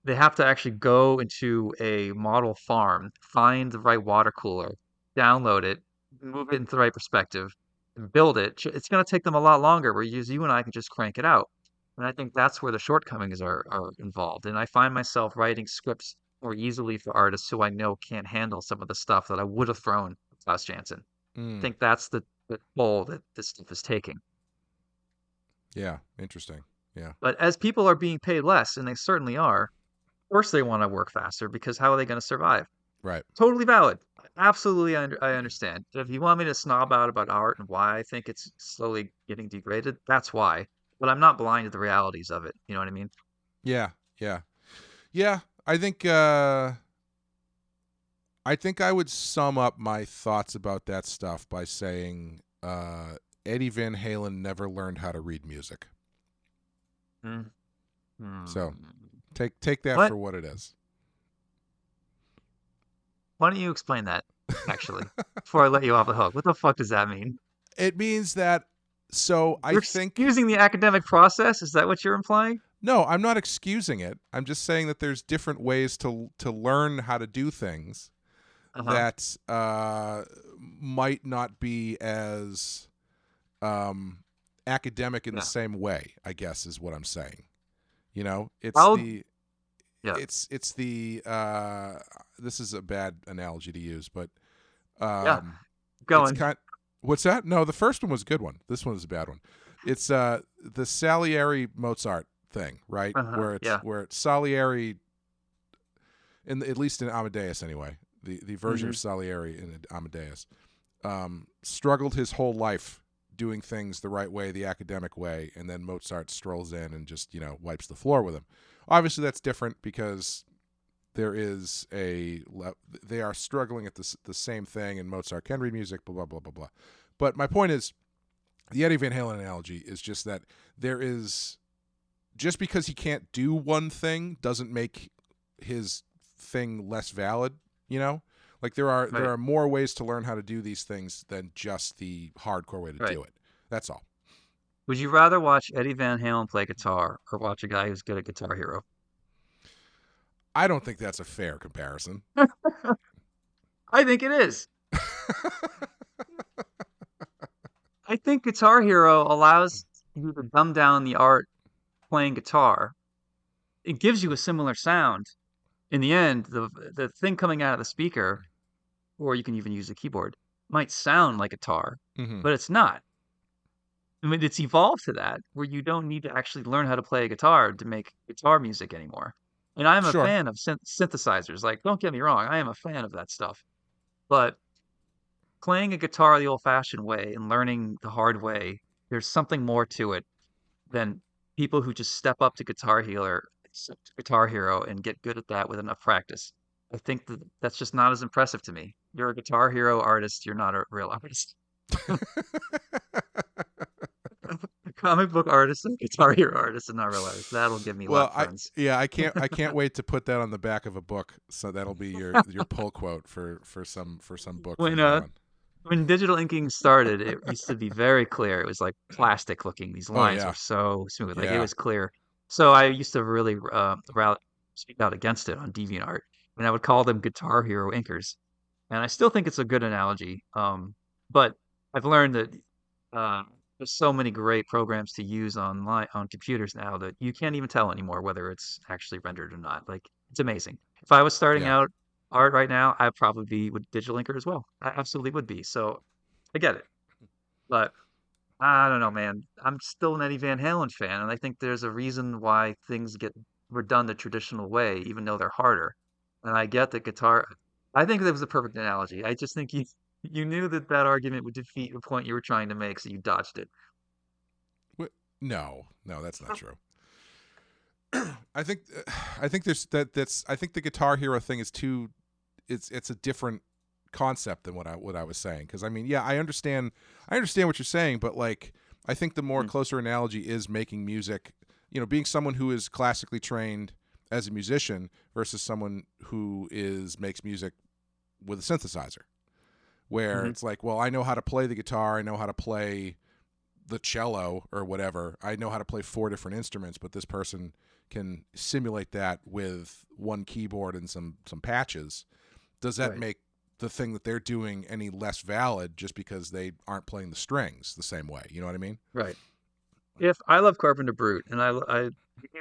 They have to actually go into a model farm, find the right water cooler, download it, move it into the right perspective, and build it. It's going to take them a lot longer, whereas you and I can just crank it out. And I think that's where the shortcomings are involved. And I find myself writing scripts more easily for artists who I know can't handle some of the stuff that I would have thrown at Klaus Janson. I Mm. think that's the toll that this stuff is taking. Yeah, interesting. Yeah, But as people are being paid less, and they certainly are, of course they want to work faster because how are they going to survive? right. Totally valid. Absolutely, I understand. If you want me to snob out about art and why I think it's slowly getting degraded, that's why. But I'm not blind to the realities of it. You know what I mean? Yeah, yeah, yeah. I think I would sum up my thoughts about that stuff by saying Eddie Van Halen never learned how to read music. Mm. So Hmm. take that What? for what it is. Why don't you explain that, actually, before I let you off the hook? What the fuck does that mean? It means that. So I You're think excusing the academic process? Is that what you're implying? no, I'm not excusing it. I'm just saying that there's different ways to learn how to do things Uh-huh. that might not be as um, academic in the Yeah. same way. I guess is what I'm saying. You know, How? Yeah. it's the this is a bad analogy to use, but Yeah. um, it's Going. kind. What's that? No, the first one was a good one. This one is a bad one. It's the Salieri Mozart thing, right? Uh-huh. Yeah. Where it's Salieri at least in Amadeus anyway. The version Hmm. of Salieri in Amadeus struggled his whole life doing things the right way, the academic way, and then Mozart strolls in and just wipes the floor with him. Obviously, that's different because there is they are struggling at the same thing, and Mozart can read music, blah blah blah blah blah. But my point is, the Eddie Van Halen analogy is just that there is just because he can't do one thing doesn't make his thing less valid. You know, like there Right. are more ways to learn how to do these things than just the hardcore way to Right. do it. That's all. Would you rather watch Eddie Van Halen play guitar or watch a guy who's good at Guitar Hero? I don't think that's a fair comparison. I think it is. I think Guitar Hero allows you to dumb down the art playing guitar. It gives you a similar sound. In the end, the thing coming out of the speaker, or you can even use a keyboard, might sound like guitar, Hmm. but it's not. I mean, it's evolved to that where you don't need to actually learn how to play a guitar to make guitar music anymore. And I'm a Sure. fan of synthesizers. Like, don't get me wrong, I am a fan of that stuff. But playing a guitar the old-fashioned way and learning the hard way, there's something more to it than people who just step up to Guitar Hero and get good at that with enough practice. I think that's just not as impressive to me. You're a Guitar Hero artist. You're not a real artist. Comic book artist and Guitar Hero artist and not real artist. That'll give me a lot Well, of friends. I can't wait to put that on the back of a book. So that'll be your pull quote for some book from When now on. when digital inking started, it used to be very clear. It was like plastic looking. These Oh lines yeah, were so smooth. Like it yeah. was clear. So I used to really speak out against it on DeviantArt, and I would call them Guitar Hero inkers. And I still think it's a good analogy. But I've learned that there's so many great programs to use online on computers now that you can't even tell anymore whether it's actually rendered or not. Like it's amazing. If I was starting Yeah. out art right now, I'd probably be with digital inker as well. I absolutely would be. So I get it. But I don't know, man. I'm still an Eddie Van Halen fan, and I think there's a reason why things were done the traditional way, even though they're harder. And I get that guitar. I think that was a perfect analogy. I just think you knew that that argument would defeat the point you were trying to make, so you dodged it. No, that's not true. I think I think the Guitar Hero thing is too. It's a different concept than what I was saying, because I mean, yeah, I understand what you're saying, but like I think the more Mm. closer analogy is making music, being someone who is classically trained as a musician versus someone who makes music with a synthesizer, where Mhm. it's like, well, I know how to play the guitar, I know how to play the cello or whatever, I know how to play 4 different instruments, but this person can simulate that with one keyboard and some patches. Does that Right. make the thing that they're doing any less valid just because they aren't playing the strings the same way? You know what I mean? Right. If I love Carpenter Brute, and I use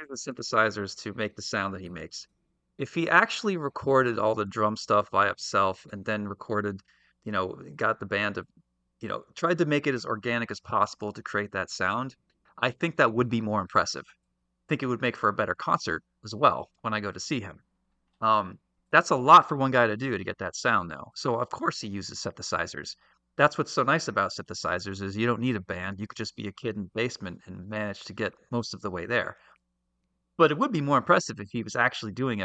the synthesizers to make the sound that he makes. If he actually recorded all the drum stuff by himself and then recorded, got the band to, tried to make it as organic as possible to create that sound, I think that would be more impressive. I think it would make for a better concert as well when I go to see him. Um, that's a lot for one guy to do to get that sound though. So of course he uses synthesizers. That's what's so nice about synthesizers is you don't need a band. You could just be a kid in the basement and manage to get most of the way there. But it would be more impressive if he was actually doing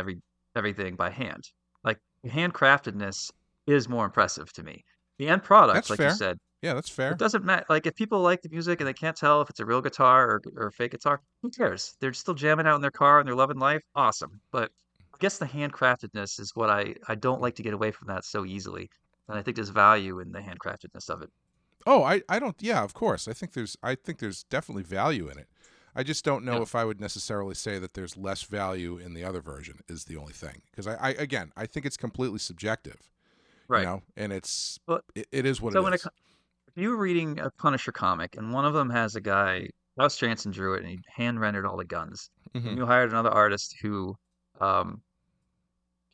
everything by hand. Like the handcraftedness is more impressive to me. The end product, That's like you fair. said, Yeah, that's it fair. doesn't matter. Like if people like the music and they can't tell if it's a real guitar or a fake guitar, who cares? They're still jamming out in their car and they're loving life. Awesome. But I guess the handcraftedness is what I don't like to get away from that so easily. And I think there's value in the handcraftedness of it. Oh, I don't. Yeah, of course. I think there's definitely value in it. I just don't know Yeah. if I would necessarily say that there's less value in the other version. Is the only thing, because again, I think it's completely subjective. Right. And But it is what so it when is. if you were reading a Punisher comic and one of them has a guy, Klaus Janson drew it and he hand rendered all the guns, and Hmm. you hired another artist who um,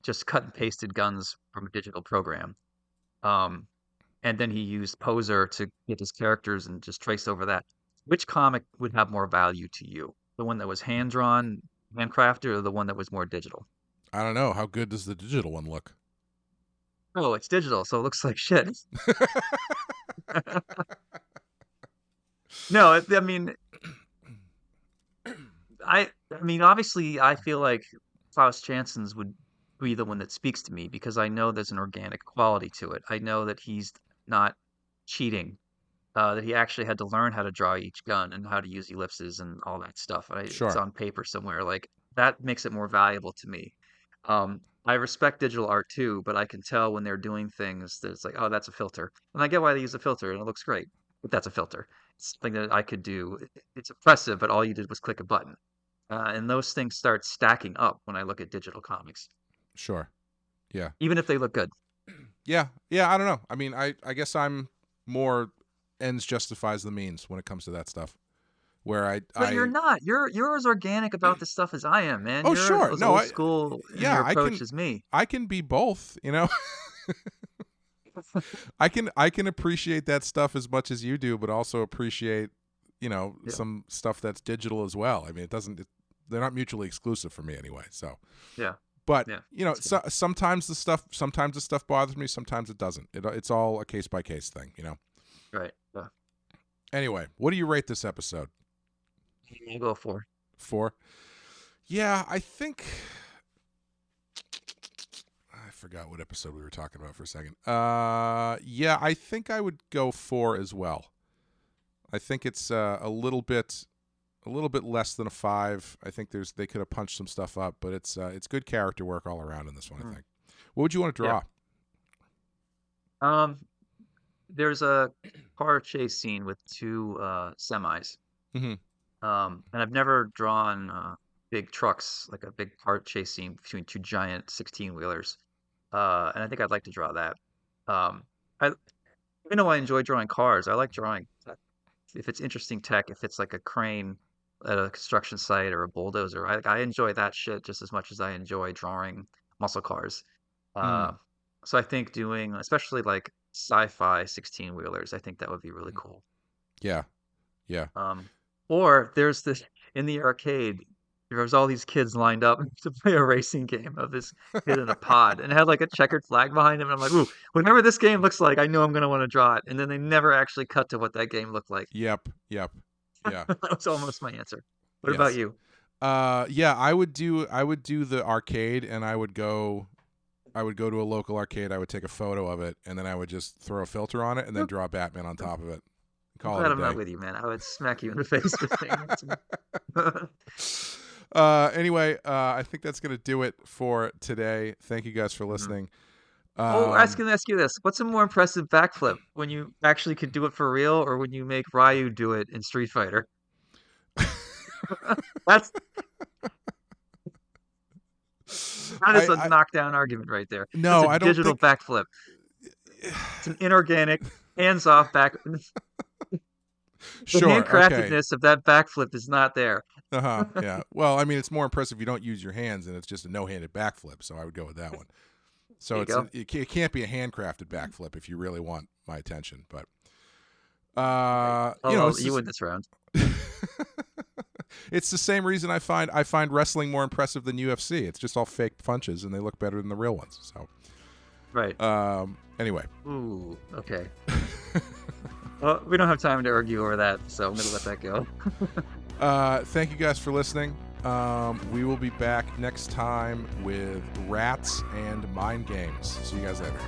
just cut and pasted guns from a digital program. Um, and then he used Poser to get his characters and just trace over that. Which comic would have more value to you? The one that was hand drawn, handcrafted, or the one that was more digital? I don't know. How good does the digital one look? Oh, it's digital, so it looks like shit. No, I mean, I mean, obviously, I feel like Klaus Jansen's would be the one that speaks to me because I know there's an organic quality to it. I know that he's not cheating, that he actually had to learn how to draw each gun and how to use ellipses and all that stuff. It's Sure. on paper somewhere. Like that makes it more valuable to me. I respect digital art too, but I can tell when they're doing things that it's like, oh, that's a filter, and I get why they use a filter and it looks great, but that's a filter. It's something that I could do. It's impressive, but all you did was click a button. And those things start stacking up when I look at digital comics, Sure. Yeah. even if they look good. Yeah. Yeah. I don't know. I mean, I guess I'm more ends justifies the means when it comes to that stuff. Where But you're I not. You're as organic about this stuff as I am, man. oh You're sure, as no, old school in yeah, your approach as me. I can be both. I can appreciate that stuff as much as you do, but also appreciate Yeah, some stuff that's digital as well. I mean, they're not mutually exclusive for me anyway. So, yeah, but yeah. That's fair. sometimes the stuff bothers me, sometimes it doesn't. It's all a case by case thing. Right. Yeah. Anyway, what do you rate this episode? I'll go 4. 4. Yeah, I think I forgot what episode we were talking about for a second. Yeah, I think I would go 4 as well. I think it's a little bit less than a 5. I think they could have punched some stuff up, but it's good character work all around in this one. I think. What would you want to draw? Yeah. There's a car chase scene with 2 semis. Mm-hmm. And I've never drawn big trucks, like a big car chase scene between 2 giant 16-wheelers. And I think I'd like to draw that. Even though I enjoy drawing cars, I like drawing if it's interesting tech, if it's like a crane at a construction site or a bulldozer. I enjoy that shit just as much as I enjoy drawing muscle cars. So I think doing, especially like sci-fi 16-wheelers, I think that would be really cool. Yeah. Or there's this in the arcade. There was all these kids lined up to play a racing game of this kid in a pod, and it had like a checkered flag behind him. And I'm like, ooh, whatever this game looks like, I know I'm gonna want to draw it. And then they never actually cut to what that game looked like. Yep. Yeah. That was almost my answer. What about you? Yeah, I would do the arcade, and I would go to a local arcade. I would take a photo of it, and then I would just throw a filter on it, and then draw Batman on top of it. I'm glad I'm not with you, man. I would smack you in the face with things. Anyway, I think that's going to do it for today. Thank you guys for listening. I was going to ask you this. What's a more impressive backflip? When you actually could do it for real, or when you make Ryu do it in Street Fighter? That is a knockdown argument right there. No, I don't think... digital backflip. It's an inorganic, hands-off back... The handcraftedness of that backflip is not there. Yeah. Well, I mean, it's more impressive if you don't use your hands, and it's just a no-handed backflip. So I would go with that one. So it can't be a handcrafted backflip if you really want my attention. But you win this round. It's the same reason I find wrestling more impressive than UFC. It's just all fake punches, and they look better than the real ones. So right. Anyway. Ooh. Okay. Well, we don't have time to argue over that, so I'm going to let that go. Thank you guys for listening. We will be back next time with rats and mind games. See you guys later.